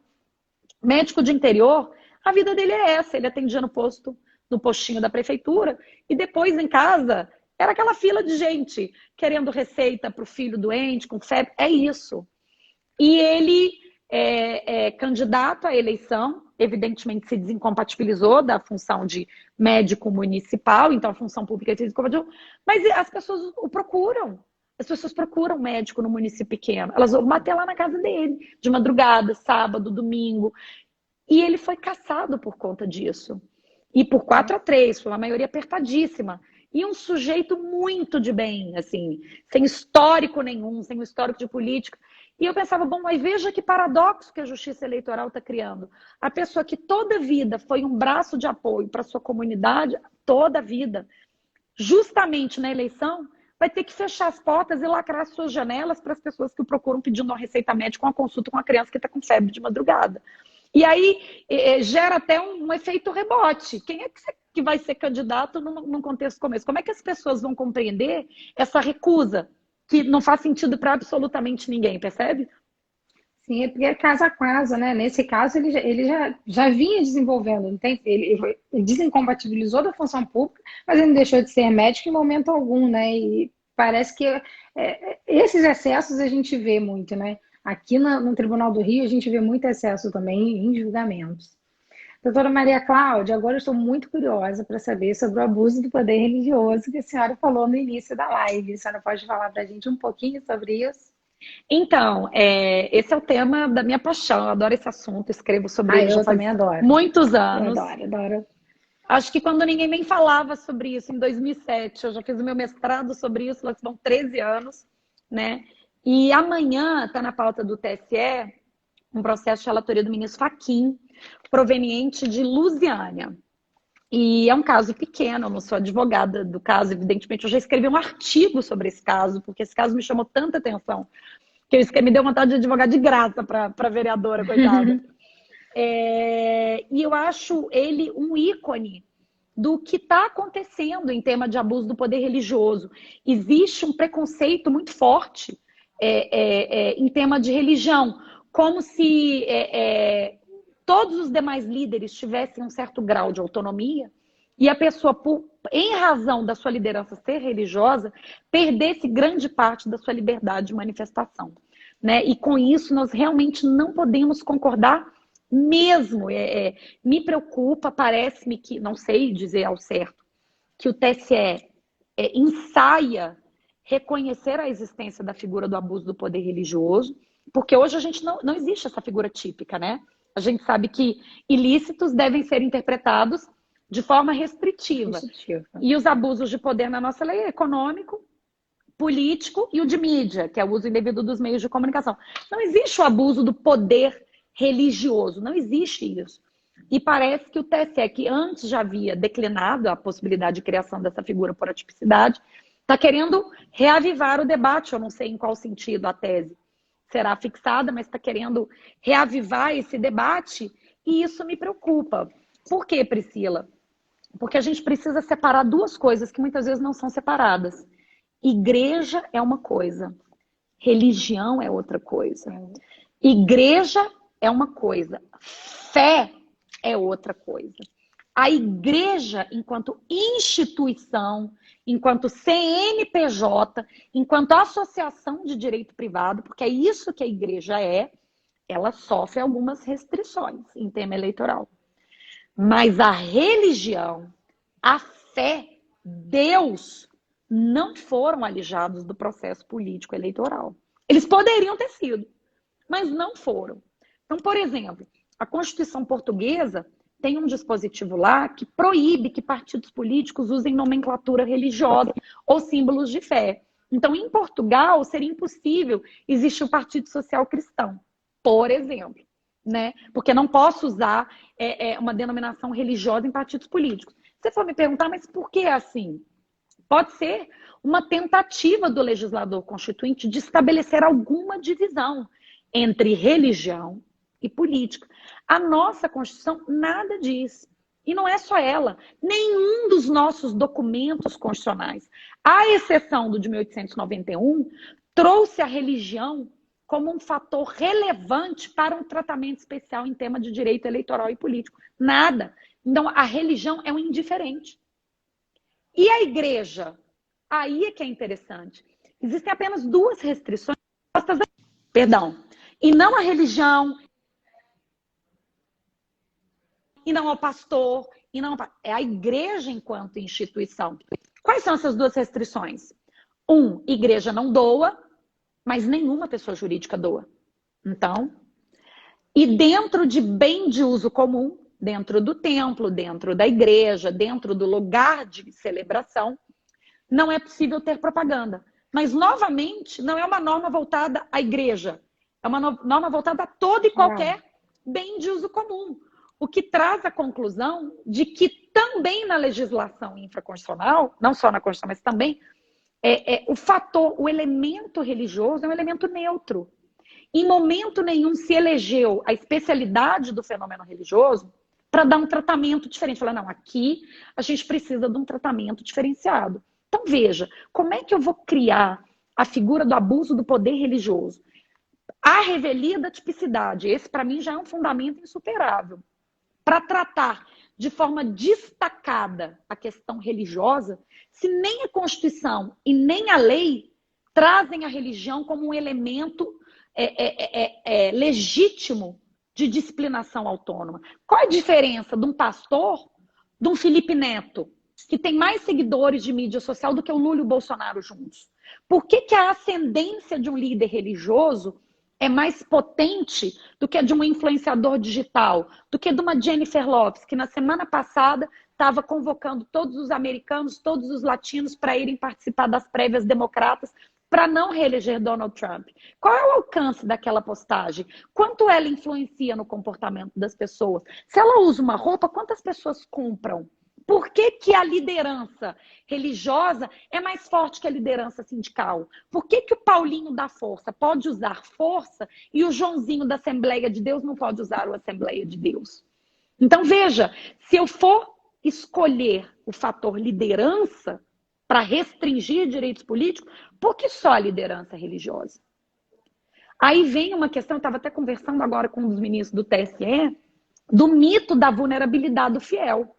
Médico de interior, a vida dele é essa. Ele atendia no postinho da prefeitura. E depois, em casa, era aquela fila de gente querendo receita para o filho doente, com febre. É isso. E ele é candidato à eleição, evidentemente se desincompatibilizou da função de médico municipal, então a função pública se desincompatibilizou, mas as pessoas o procuram. As pessoas procuram médico no município pequeno. Elas vão bater lá na casa dele, de madrugada, sábado, domingo. E ele foi cassado por conta disso. E por 4-3, foi uma maioria apertadíssima. e um sujeito muito de bem, assim, sem histórico nenhum, sem um histórico de política. E eu pensava, bom, mas veja que paradoxo que a justiça eleitoral está criando. A pessoa que toda a vida foi um braço de apoio para sua comunidade, toda a vida, justamente na eleição, vai ter que fechar as portas e lacrar as suas janelas para as pessoas que o procuram pedindo uma receita médica, uma consulta com uma criança que está com febre de madrugada. E aí gera até um efeito rebote. Quem é que vai ser candidato num contexto como esse? Como é que as pessoas vão compreender essa recusa que não faz sentido para absolutamente ninguém, percebe? Sim, é porque é caso a caso, né? Nesse caso, ele já vinha desenvolvendo, não tem, ele desincompatibilizou da função pública, mas ele não deixou de ser médico em momento algum, né? E parece que esses excessos a gente vê muito, né? Aqui no Tribunal do Rio, a gente vê muito excesso também em julgamentos. Doutora Maria Cláudia, agora eu estou muito curiosa para saber sobre o abuso do poder religioso que a senhora falou no início da live. A senhora pode falar para a gente um pouquinho sobre isso? Então, esse é o tema da minha paixão. Eu adoro esse assunto, escrevo sobre ele já Eu faz também adoro. muitos Eu anos. adoro. Acho que quando ninguém nem falava sobre isso, em 2007, eu já fiz o meu mestrado sobre isso, lá vão 13 anos, né? E amanhã está na pauta do TSE um processo de relatoria do ministro Fachin, proveniente de Lusiânia. E é um caso pequeno, eu não sou advogada do caso, evidentemente. Eu já escrevi um artigo sobre esse caso, porque esse caso me chamou tanta atenção, que me deu vontade de advogar de graça para vereadora, coitada. E eu acho ele um ícone do que está acontecendo em tema de abuso do poder religioso. Existe um preconceito muito forte em tema de religião, como se todos os demais líderes tivessem um certo grau de autonomia e a pessoa, em razão da sua liderança ser religiosa, perdesse grande parte da sua liberdade de manifestação, né? E com isso nós realmente não podemos concordar mesmo. Me preocupa, parece-me que, não sei dizer ao certo, que o TSE ensaia reconhecer a existência da figura do abuso do poder religioso, porque hoje a gente não existe essa figura típica, né? A gente sabe que ilícitos devem ser interpretados de forma restritiva. E os abusos de poder na nossa lei é econômico, político e o de mídia, que é o uso indevido dos meios de comunicação. Não existe o abuso do poder religioso, não existe isso. E parece que o TSE, que antes já havia declinado a possibilidade de criação dessa figura por atipicidade, está querendo reavivar o debate. Eu não sei em qual sentido a tese será fixada, mas está querendo reavivar esse debate, e isso me preocupa. Por quê, Priscila? Porque a gente precisa separar duas coisas que muitas vezes não são separadas. Igreja é uma coisa, religião é outra coisa. Igreja é uma coisa, fé é outra coisa. A igreja, enquanto instituição, enquanto CNPJ, enquanto associação de direito privado, porque é isso que a igreja ela sofre algumas restrições em tema eleitoral. Mas a religião, a fé, Deus, não foram alijados do processo político eleitoral. Eles poderiam ter sido, mas não foram. Então, por exemplo, a Constituição Portuguesa tem um dispositivo lá que proíbe que partidos políticos usem nomenclatura religiosa ou símbolos de fé. Então, em Portugal, seria impossível existir o Partido Social Cristão, por exemplo, né? Porque não posso usar uma denominação religiosa em partidos políticos. Se você for me perguntar, mas por que assim? Pode ser uma tentativa do legislador constituinte de estabelecer alguma divisão entre religião e política. A nossa Constituição nada diz. E não é só ela. Nenhum dos nossos documentos constitucionais, à exceção do de 1891, trouxe a religião como um fator relevante para um tratamento especial em tema de direito eleitoral e político. Nada. Então, a religião é um indiferente. E a igreja? Aí é que é interessante. Existem apenas duas restrições. E não a religião, e não ao pastor, e não é a igreja enquanto instituição. Quais são essas duas restrições? Igreja não doa, mas nenhuma pessoa jurídica doa. Então, e dentro de bem de uso comum, dentro do templo, dentro da igreja, dentro do lugar de celebração, não é possível ter propaganda. Mas, novamente, não é uma norma voltada à igreja. É uma norma voltada a todo e qualquer bem de uso comum. O que traz a conclusão de que também na legislação infraconstitucional, não só na Constituição, mas também, o elemento religioso é um elemento neutro. Em momento nenhum se elegeu a especialidade do fenômeno religioso para dar um tratamento diferente. Falar, não, aqui a gente precisa de um tratamento diferenciado. Então, veja, como é que eu vou criar a figura do abuso do poder religioso? A revelia da tipicidade, esse para mim já é um fundamento insuperável. Para tratar de forma destacada a questão religiosa, se nem a Constituição e nem a lei trazem a religião como um elemento legítimo de disciplinação autônoma. Qual a diferença de um pastor, de um Felipe Neto, que tem mais seguidores de mídia social do que o Lula e o Bolsonaro juntos? Por que a ascendência de um líder religioso é mais potente do que a de um influenciador digital, do que de uma Jennifer Lopez, que na semana passada estava convocando todos os americanos, todos os latinos para irem participar das prévias democratas para não reeleger Donald Trump? Qual é o alcance daquela postagem? Quanto ela influencia no comportamento das pessoas? Se ela usa uma roupa, quantas pessoas compram? Por que a liderança religiosa é mais forte que a liderança sindical? Por que o Paulinho da Força pode usar força e o Joãozinho da Assembleia de Deus não pode usar o Assembleia de Deus? Então, veja, se eu for escolher o fator liderança para restringir direitos políticos, por que só a liderança religiosa? Aí vem uma questão, eu estava até conversando agora com um dos ministros do TSE, do mito da vulnerabilidade do fiel.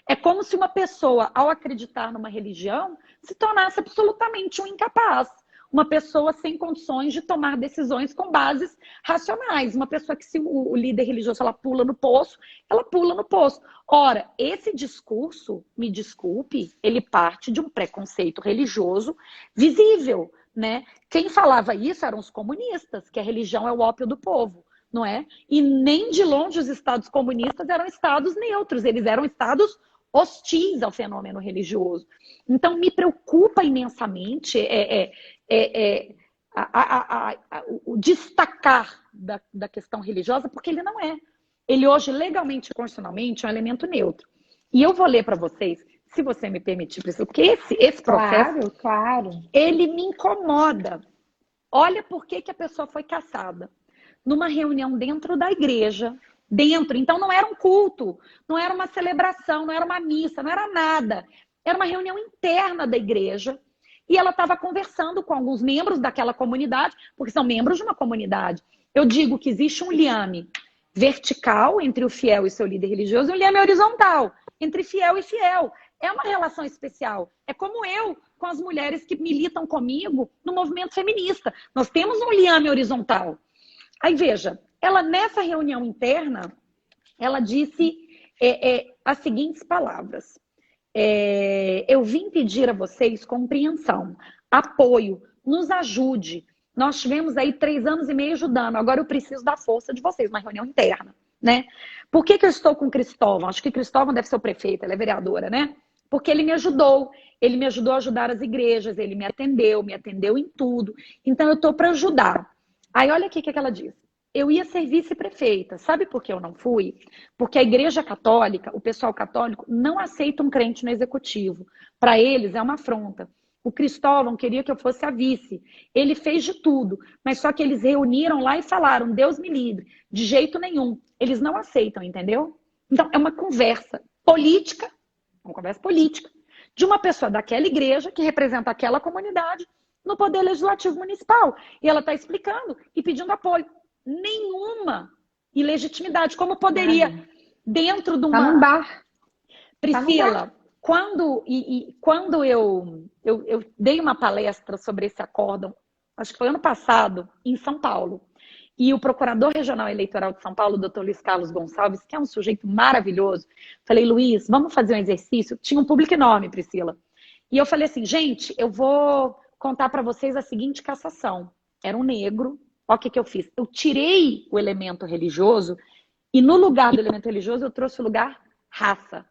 É como se uma pessoa, ao acreditar numa religião, se tornasse absolutamente um incapaz. Uma pessoa sem condições de tomar decisões com bases racionais. Uma pessoa que, se o líder religioso ela pula no poço, ela pula no poço. Ora, esse discurso, me desculpe, ele parte de um preconceito religioso visível, né? Quem falava isso eram os comunistas, que a religião é o ópio do povo, não é? E nem de longe os estados comunistas eram estados neutros, eles eram estados hostis ao fenômeno religioso. Então, me preocupa imensamente o destacar da questão religiosa, porque ele não é. Ele hoje, legalmente e constitucionalmente, é um elemento neutro. E eu vou ler para vocês, se você me permitir, Priscila, porque esse processo, claro. ele me incomoda. Olha por que a pessoa foi caçada. Numa reunião dentro da igreja, então não era um culto, não era uma celebração, não era uma missa, não era nada. Era uma reunião interna da igreja e ela estava conversando com alguns membros daquela comunidade, porque são membros de uma comunidade. Eu digo que existe um liame vertical entre o fiel e seu líder religioso e um liame horizontal entre fiel e fiel. É uma relação especial. É como eu com as mulheres que militam comigo no movimento feminista. Nós temos um liame horizontal. Aí veja, ela nessa reunião interna, ela disse as seguintes palavras. Eu vim pedir a vocês compreensão, apoio, nos ajude. Nós tivemos aí 3 anos e meio ajudando, agora eu preciso da força de vocês, uma reunião interna, né? Por que eu estou com Cristóvão? Acho que Cristóvão deve ser o prefeito, ela é vereadora, né? Porque ele me ajudou a ajudar as igrejas, ele me atendeu em tudo. Então eu estou para ajudar. Aí olha aqui o que ela diz. Eu ia ser vice-prefeita. Sabe por que eu não fui? Porque a igreja católica, o pessoal católico, não aceita um crente no executivo. Para eles é uma afronta. O Cristóvão queria que eu fosse a vice. Ele fez de tudo, mas só que eles reuniram lá e falaram, Deus me livre, de jeito nenhum. Eles não aceitam, entendeu? Então é uma conversa política, de uma pessoa daquela igreja que representa aquela comunidade no Poder Legislativo Municipal. E ela está explicando e pedindo apoio. Nenhuma ilegitimidade. Como poderia, dentro de uma... Tá num bar. Priscila, quando eu dei uma palestra sobre esse acórdão, acho que foi ano passado, em São Paulo, e o Procurador Regional Eleitoral de São Paulo, o Dr. Luiz Carlos Gonçalves, que é um sujeito maravilhoso, falei, Luiz, vamos fazer um exercício? Tinha um público enorme, Priscila. E eu falei assim, gente, eu vou contar para vocês a seguinte cassação. Era um negro. Olha o que eu fiz. Eu tirei o elemento religioso e no lugar do elemento religioso eu trouxe o lugar raça.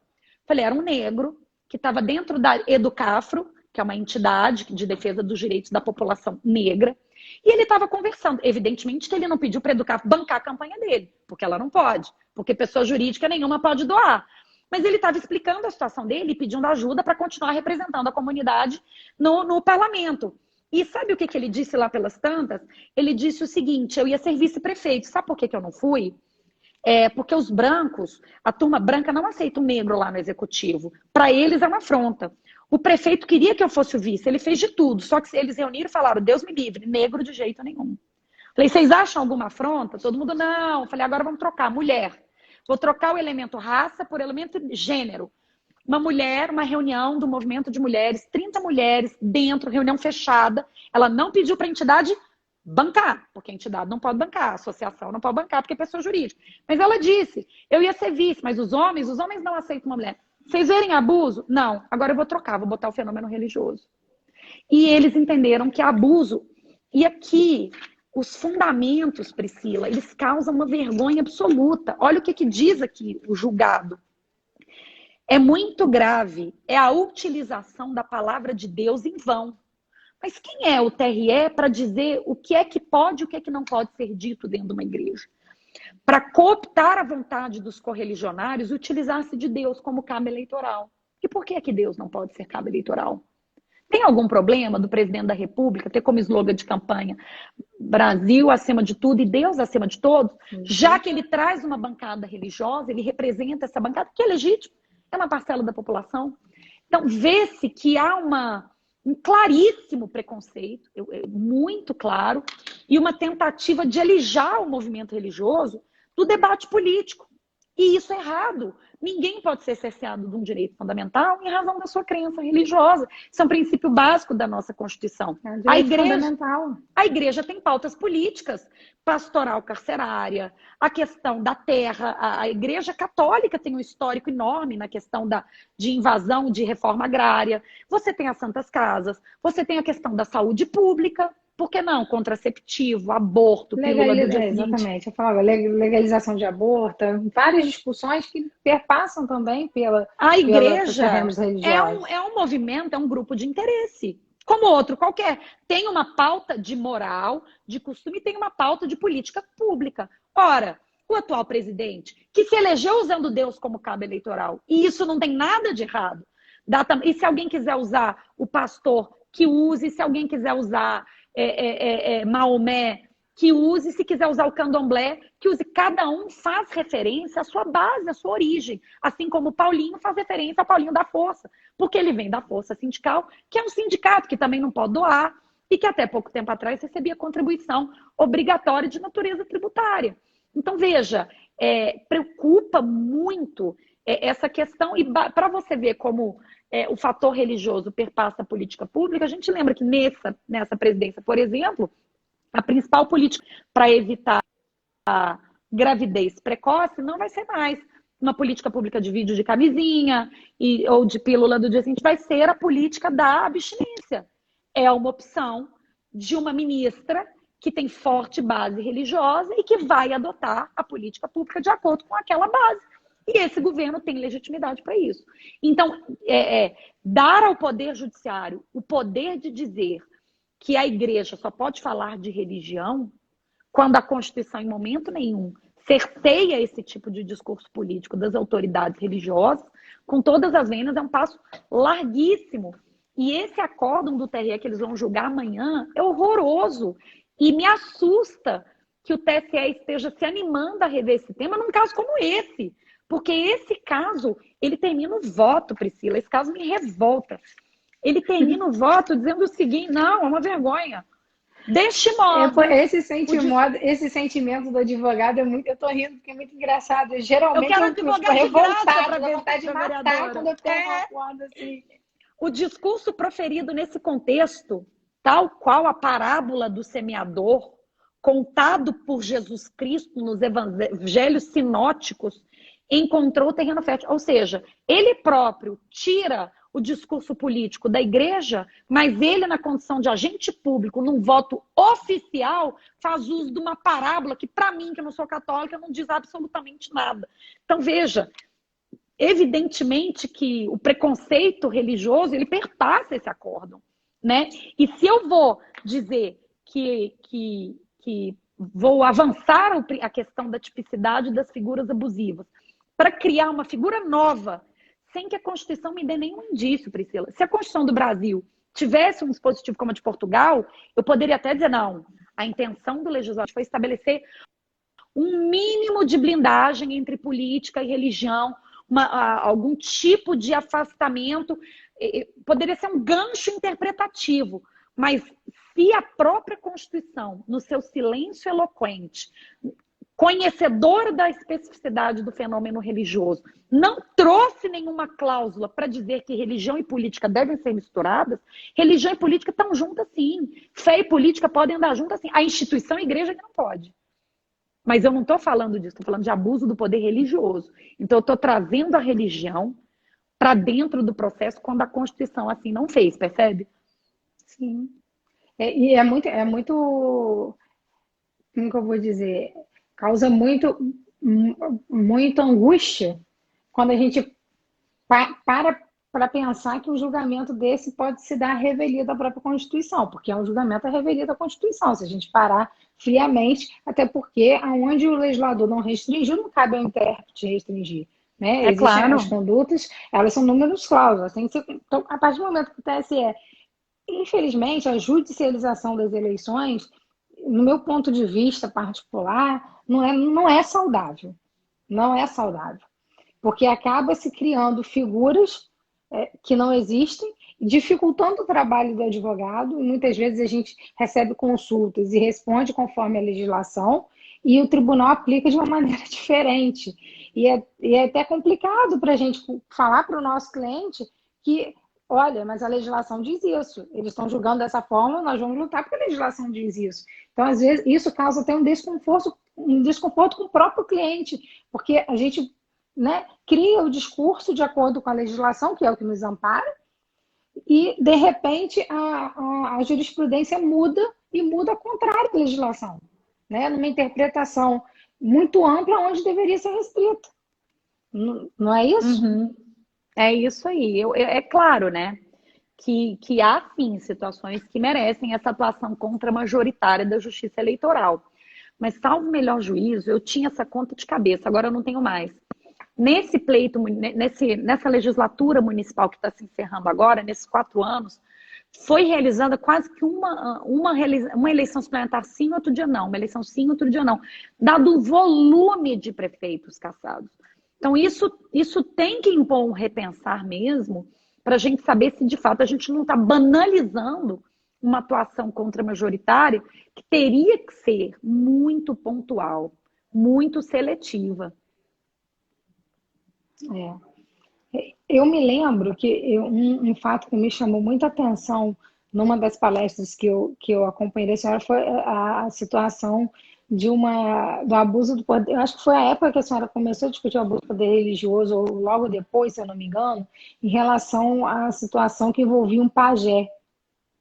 Falei, era um negro que estava dentro da Educafro, que é uma entidade de defesa dos direitos da população negra, e ele estava conversando. Evidentemente que ele não pediu para a bancar a campanha dele, porque ela não pode, porque pessoa jurídica nenhuma pode doar. Mas ele estava explicando a situação dele e pedindo ajuda para continuar representando a comunidade no parlamento. E sabe o que ele disse lá pelas tantas? Ele disse o seguinte: eu ia ser vice-prefeito. Sabe por que eu não fui? Porque os brancos, a turma branca não aceita um negro lá no executivo. Para eles é uma afronta. O prefeito queria que eu fosse o vice, ele fez de tudo. Só que eles reuniram e falaram: Deus me livre, negro de jeito nenhum. Falei: vocês acham alguma afronta? Todo mundo: não. Falei: agora vamos trocar, mulher. Vou trocar o elemento raça por elemento gênero. Uma mulher, uma reunião do movimento de mulheres, 30 mulheres dentro, reunião fechada. Ela não pediu para a entidade bancar, porque a entidade não pode bancar, a associação não pode bancar, porque é pessoa jurídica. Mas ela disse: eu ia ser vice, mas os homens não aceitam uma mulher. Vocês verem abuso? Não. Agora eu vou trocar, vou botar o fenômeno religioso. E eles entenderam que abuso, e aqui os fundamentos, Priscila, eles causam uma vergonha absoluta. Olha o que diz aqui o julgado. É muito grave, é a utilização da palavra de Deus em vão. Mas quem é o TRE para dizer o que é que pode e o que é que não pode ser dito dentro de uma igreja? Para cooptar a vontade dos correligionários, utilizar-se de Deus como cabo eleitoral. E por que é que Deus não pode ser cabo eleitoral? Tem algum problema do presidente da República ter como slogan de campanha Brasil acima de tudo e Deus acima de todos? Já que ele traz uma bancada religiosa, ele representa essa bancada, que é legítimo, é uma parcela da população. Então, vê-se que há um claríssimo preconceito, muito claro, e uma tentativa de alijar o movimento religioso do debate político. E isso é errado. Ninguém pode ser cerceado de um direito fundamental em razão da sua crença religiosa. isso é um princípio básico da nossa Constituição. A igreja tem pautas políticas, pastoral carcerária, a questão da terra. A igreja católica tem um histórico enorme na questão de invasão, de reforma agrária. Você tem as santas casas, você tem a questão da saúde pública. Por que não? Contraceptivo, aborto, pílula do dia seguinte. Exatamente. Eu falava legalização de aborto, várias discussões que perpassam também pela igreja é um movimento, é um grupo de interesse, como outro qualquer. Tem uma pauta de moral, de costume, e tem uma pauta de política pública. Ora, o atual presidente, que se elegeu usando Deus como cabo eleitoral, e isso não tem nada de errado. E se alguém quiser usar o pastor, que use. Se alguém quiser usar Maomé, que use. Se quiser usar o candomblé, que use. Cada um faz referência à sua base, à sua origem. Assim como o Paulinho faz referência ao Paulinho da Força, porque ele vem da Força Sindical, que é um sindicato que também não pode doar e que até pouco tempo atrás recebia contribuição obrigatória de natureza tributária. Então, veja, preocupa muito essa questão. E para você ver como o fator religioso perpassa a política pública, a gente lembra que nessa presidência, por exemplo, a principal política para evitar a gravidez precoce não vai ser mais uma política pública de vídeo de camisinha ou de pílula do dia seguinte, vai ser a política da abstinência. É uma opção de uma ministra que tem forte base religiosa e que vai adotar a política pública de acordo com aquela base. E esse governo tem legitimidade para isso. Então, dar ao Poder Judiciário o poder de dizer que a igreja só pode falar de religião, quando a Constituição, em momento nenhum, cerceia esse tipo de discurso político das autoridades religiosas, com todas as vendas, é um passo larguíssimo. E esse acórdão do TRE que eles vão julgar amanhã é horroroso. E me assusta que o TSE esteja se animando a rever esse tema num caso como esse. Porque esse caso, ele termina o voto, Priscila. Esse caso me revolta. Ele termina o voto dizendo o seguinte: não, é uma vergonha. Deste modo. Esse sentimento do advogado é muito. Eu tô rindo porque é muito engraçado. Geralmente eu fico revoltada, dá vontade de matar quando eu tenho uma foda assim. O discurso proferido nesse contexto, tal qual a parábola do semeador, contado por Jesus Cristo nos evangelhos sinóticos, encontrou terreno fértil. Ou seja, ele próprio tira o discurso político da igreja, mas ele, na condição de agente público, num voto oficial, faz uso de uma parábola que, para mim, que não sou católica, não diz absolutamente nada. Então, veja, evidentemente que o preconceito religioso, ele perpassa esse acórdão, né? E se eu vou dizer que vou avançar a questão da tipicidade das figuras abusivas para criar uma figura nova, sem que a Constituição me dê nenhum indício, Priscila. Se a Constituição do Brasil tivesse um dispositivo como a de Portugal, eu poderia até dizer, não, a intenção do legislador foi estabelecer um mínimo de blindagem entre política e religião, algum tipo de afastamento, poderia ser um gancho interpretativo, mas se a própria Constituição, no seu silêncio eloquente, conhecedora da especificidade do fenômeno religioso, não trouxe nenhuma cláusula para dizer que religião e política devem ser misturadas, religião e política estão juntas sim, fé e política podem andar juntas sim, a instituição a igreja que não pode. Mas eu não estou falando disso, estou falando de abuso do poder religioso. Então, eu estou trazendo a religião para dentro do processo quando a Constituição assim não fez, percebe? Sim. E é muito, como que eu vou dizer, causa muita angústia quando a gente para pensar que um julgamento desse pode se dar à revelia da própria Constituição, porque é um julgamento à revelia da Constituição, se a gente parar friamente, até porque aonde o legislador não restringiu, não cabe ao intérprete restringir. Né? É Existem claro. as condutas, elas são números clausos. Então, a partir do momento que o TSE, infelizmente, a judicialização das eleições, no meu ponto de vista particular, não é saudável. Não é saudável. Porque acaba se criando figuras que não existem, dificultando o trabalho do advogado, e muitas vezes a gente recebe consultas e responde conforme a legislação, e o tribunal aplica de uma maneira diferente. E é até complicado para a gente falar para o nosso cliente que, olha, mas a legislação diz isso, eles estão julgando dessa forma, nós vamos lutar porque a legislação diz isso. Então, às vezes, isso causa até um desconforto com o próprio cliente, porque a gente, né, cria o discurso de acordo com a legislação, que é o que nos ampara, e, de repente, a jurisprudência muda e muda ao contrário da legislação, né? Numa interpretação muito ampla onde deveria ser restrita. Não é isso? Uhum. É isso aí. É claro, né, que há, sim, situações que merecem essa atuação contra-majoritária da Justiça Eleitoral. Mas, salvo melhor juízo, eu tinha essa conta de cabeça, agora eu não tenho mais. Nesse pleito, nessa legislatura municipal que está se encerrando agora, nesses 4 anos, foi realizada quase que uma eleição suplementar sim, outro dia não, uma eleição sim, outro dia não, dado o volume de prefeitos cassados. Então, isso tem que impor um repensar mesmo, para a gente saber se de fato a gente não está banalizando uma atuação contra-majoritária que teria que ser muito pontual, muito seletiva. Eu me lembro que um fato que me chamou muita atenção numa das palestras que eu acompanhei da senhora foi a situação do abuso do poder. Eu acho que foi a época que a senhora começou a discutir o abuso do poder religioso, ou logo depois, se eu não me engano, em relação à situação que envolvia um pajé.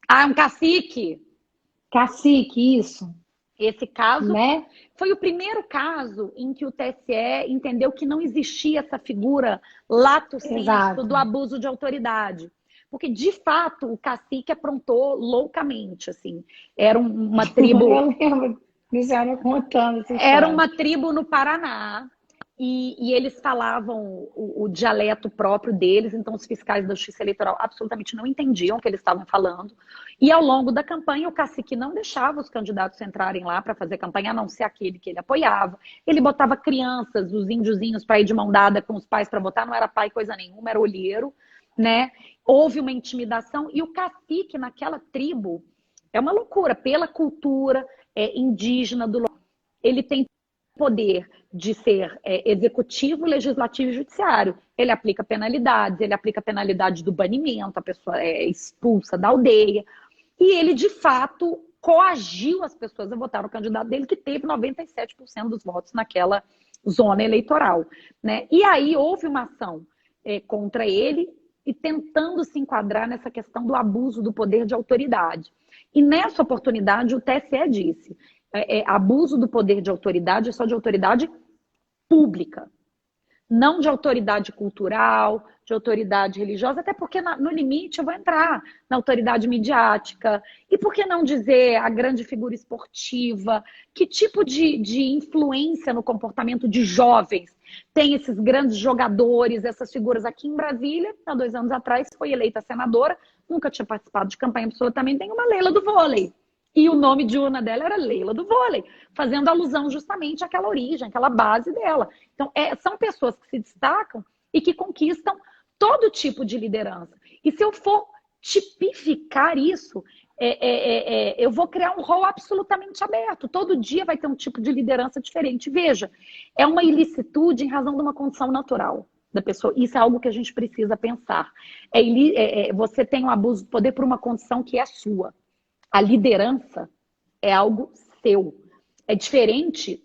Ah, um cacique? Cacique, isso. Esse caso, né? Foi o primeiro caso em que o TSE entendeu que não existia essa figura lato sensu do abuso de autoridade. Porque, de fato, o cacique aprontou loucamente, assim. Era uma tribo... Eu lembro, me estavam contando essa história. Era uma tribo no Paraná. E eles falavam o dialeto próprio deles, então os fiscais da Justiça Eleitoral absolutamente não entendiam o que eles estavam falando. E ao longo da campanha, o cacique não deixava os candidatos entrarem lá para fazer campanha, a não ser aquele que ele apoiava. Ele botava crianças, os índiozinhos, para ir de mão dada com os pais para votar, não era pai coisa nenhuma, era olheiro, né? Houve uma intimidação, e o cacique naquela tribo, é uma loucura, pela cultura indígena do local, ele tem poder de ser executivo, legislativo e judiciário. Ele aplica penalidades, ele aplica penalidade do banimento, a pessoa é expulsa da aldeia. E ele, de fato, coagiu as pessoas a votar no candidato dele, que teve 97% dos votos naquela zona eleitoral. Né? E aí houve uma ação contra ele, e tentando se enquadrar nessa questão do abuso do poder de autoridade. E nessa oportunidade, o TSE disse: abuso do poder de autoridade é só de autoridade pública. não de autoridade cultural, de autoridade religiosa, até porque no limite eu vou entrar na autoridade midiática. E por que não dizer a grande figura esportiva? Que tipo de influência no comportamento de jovens tem esses grandes jogadores, essas figuras? Aqui em Brasília, há 2 anos atrás, foi eleita senadora, nunca tinha participado de campanha absolutamente nenhuma, Leila do vôlei. E o nome de urna dela era Leila do vôlei, fazendo alusão justamente àquela origem, àquela base dela. Então, são pessoas que se destacam e que conquistam todo tipo de liderança. E se eu for tipificar isso, eu vou criar um rol absolutamente aberto. Todo dia vai ter um tipo de liderança diferente. Veja, é uma ilicitude em razão de uma condição natural da pessoa. Isso é algo que a gente precisa pensar. Você tem um abuso de poder por uma condição que é sua. A liderança é algo seu. É diferente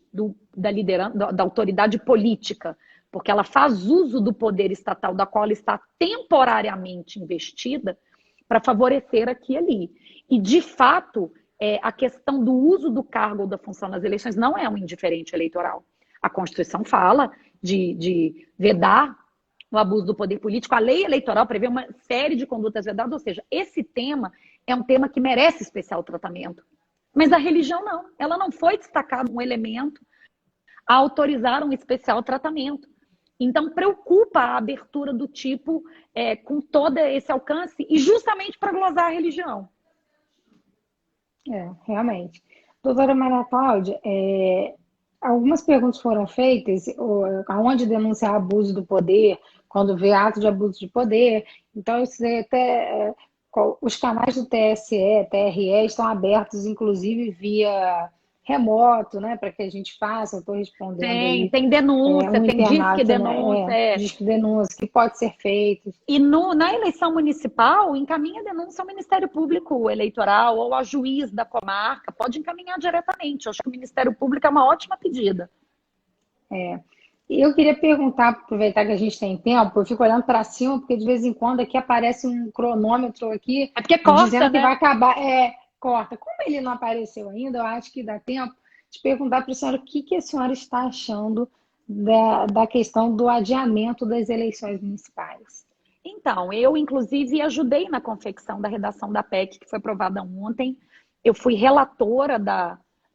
da liderança, da autoridade política, porque ela faz uso do poder estatal da qual ela está temporariamente investida para favorecer aqui e ali. E, de fato, a questão do uso do cargo ou da função nas eleições não é um indiferente eleitoral. A Constituição fala de vedar o abuso do poder político. A lei eleitoral prevê uma série de condutas vedadas, ou seja, esse tema é um tema que merece especial tratamento. Mas a religião não. Ela não foi destacada um elemento a autorizar um especial tratamento. Então, preocupa a abertura do tipo com todo esse alcance e justamente para glosar a religião. Realmente. Doutora Maria Cláudia, algumas perguntas foram feitas, aonde denunciar abuso do poder, quando vê ato de abuso de poder. Então, isso até os canais do TSE, TRE estão abertos, inclusive via remoto, né, para que a gente faça. Eu estou respondendo aí. Tem denúncia, tem disque denúncia. Né, disque denúncia que pode ser feito. E na eleição municipal, encaminha a denúncia ao Ministério Público Eleitoral ou ao juiz da comarca, pode encaminhar diretamente. Eu acho que o Ministério Público é uma ótima pedida. Eu queria perguntar, aproveitar que a gente tem tempo, eu fico olhando para cima, porque de vez em quando aqui aparece um cronômetro aqui, porque corta, dizendo que né? vai acabar. Corta. Como ele não apareceu ainda, eu acho que dá tempo de perguntar para a senhora o que a senhora está achando da questão do adiamento das eleições municipais. Então, eu inclusive ajudei na confecção da redação da PEC, que foi aprovada ontem. Eu fui relatora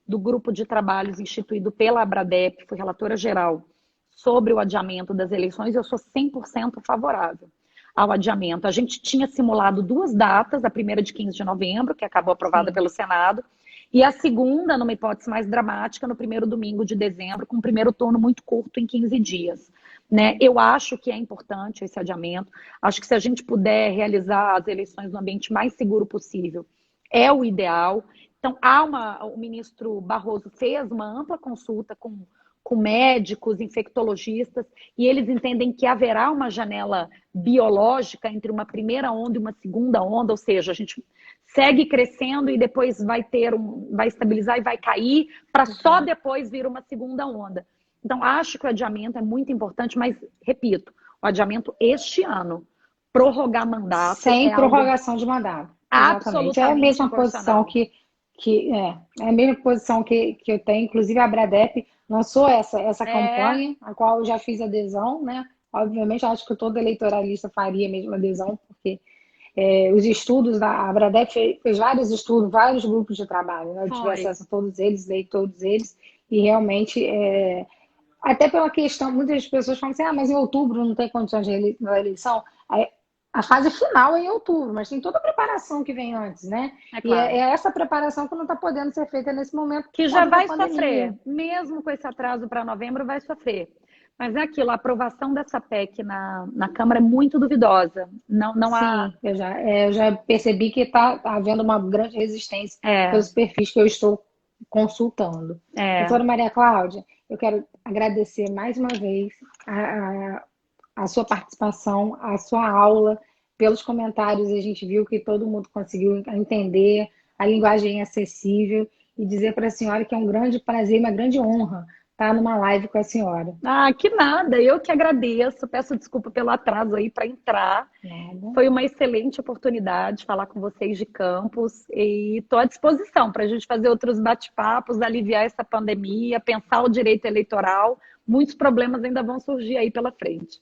do grupo de trabalhos instituído pela Abradep, fui relatora geral sobre o adiamento das eleições, eu sou 100% favorável ao adiamento. A gente tinha simulado 2 datas, a primeira de 15 de novembro, que acabou aprovada pelo Senado, e a segunda, numa hipótese mais dramática, no primeiro domingo de dezembro, com um primeiro turno muito curto, em 15 dias. Né? Eu acho que é importante esse adiamento, acho que se a gente puder realizar as eleições no ambiente mais seguro possível, é o ideal. Então, o ministro Barroso fez uma ampla consulta com médicos, infectologistas, e eles entendem que haverá uma janela biológica entre uma primeira onda e uma segunda onda, ou seja, a gente segue crescendo e depois vai estabilizar e vai cair, para só depois vir uma segunda onda. Então, acho que o adiamento é muito importante, mas, repito, o adiamento este ano, prorrogar mandato... Sem prorrogação de mandato. Absolutamente. É a mesma posição é a mesma posição que eu tenho, inclusive a Abradep lançou essa campanha, a qual eu já fiz adesão, né? Obviamente, acho que todo eleitoralista faria a mesma adesão, porque os estudos da Abradep fez vários estudos, vários grupos de trabalho, né? Eu tive acesso a todos eles, leio todos eles, e realmente, até pela questão, muitas pessoas falam assim, mas em outubro não tem condições de eleição. A fase final é em outubro, mas tem toda a preparação que vem antes, né? Claro. E é essa preparação que não está podendo ser feita nesse momento. Que já vai sofrer, mesmo com esse atraso para novembro, vai sofrer. Mas é aquilo, a aprovação dessa PEC na Câmara é muito duvidosa. Não há... Sim, eu já percebi que está havendo uma grande resistência pelos perfis que eu estou consultando. Doutora Maria Cláudia, eu quero agradecer mais uma vez a sua participação, a sua aula. Pelos comentários, a gente viu que todo mundo conseguiu entender a linguagem acessível e dizer para a senhora que é um grande prazer, uma grande honra estar numa live com a senhora. Que nada, eu que agradeço, peço desculpa pelo atraso aí para entrar. Nada. Foi uma excelente oportunidade falar com vocês de Campos e estou à disposição para a gente fazer outros bate-papos, aliviar essa pandemia, pensar o direito eleitoral muitos problemas ainda vão surgir aí pela frente.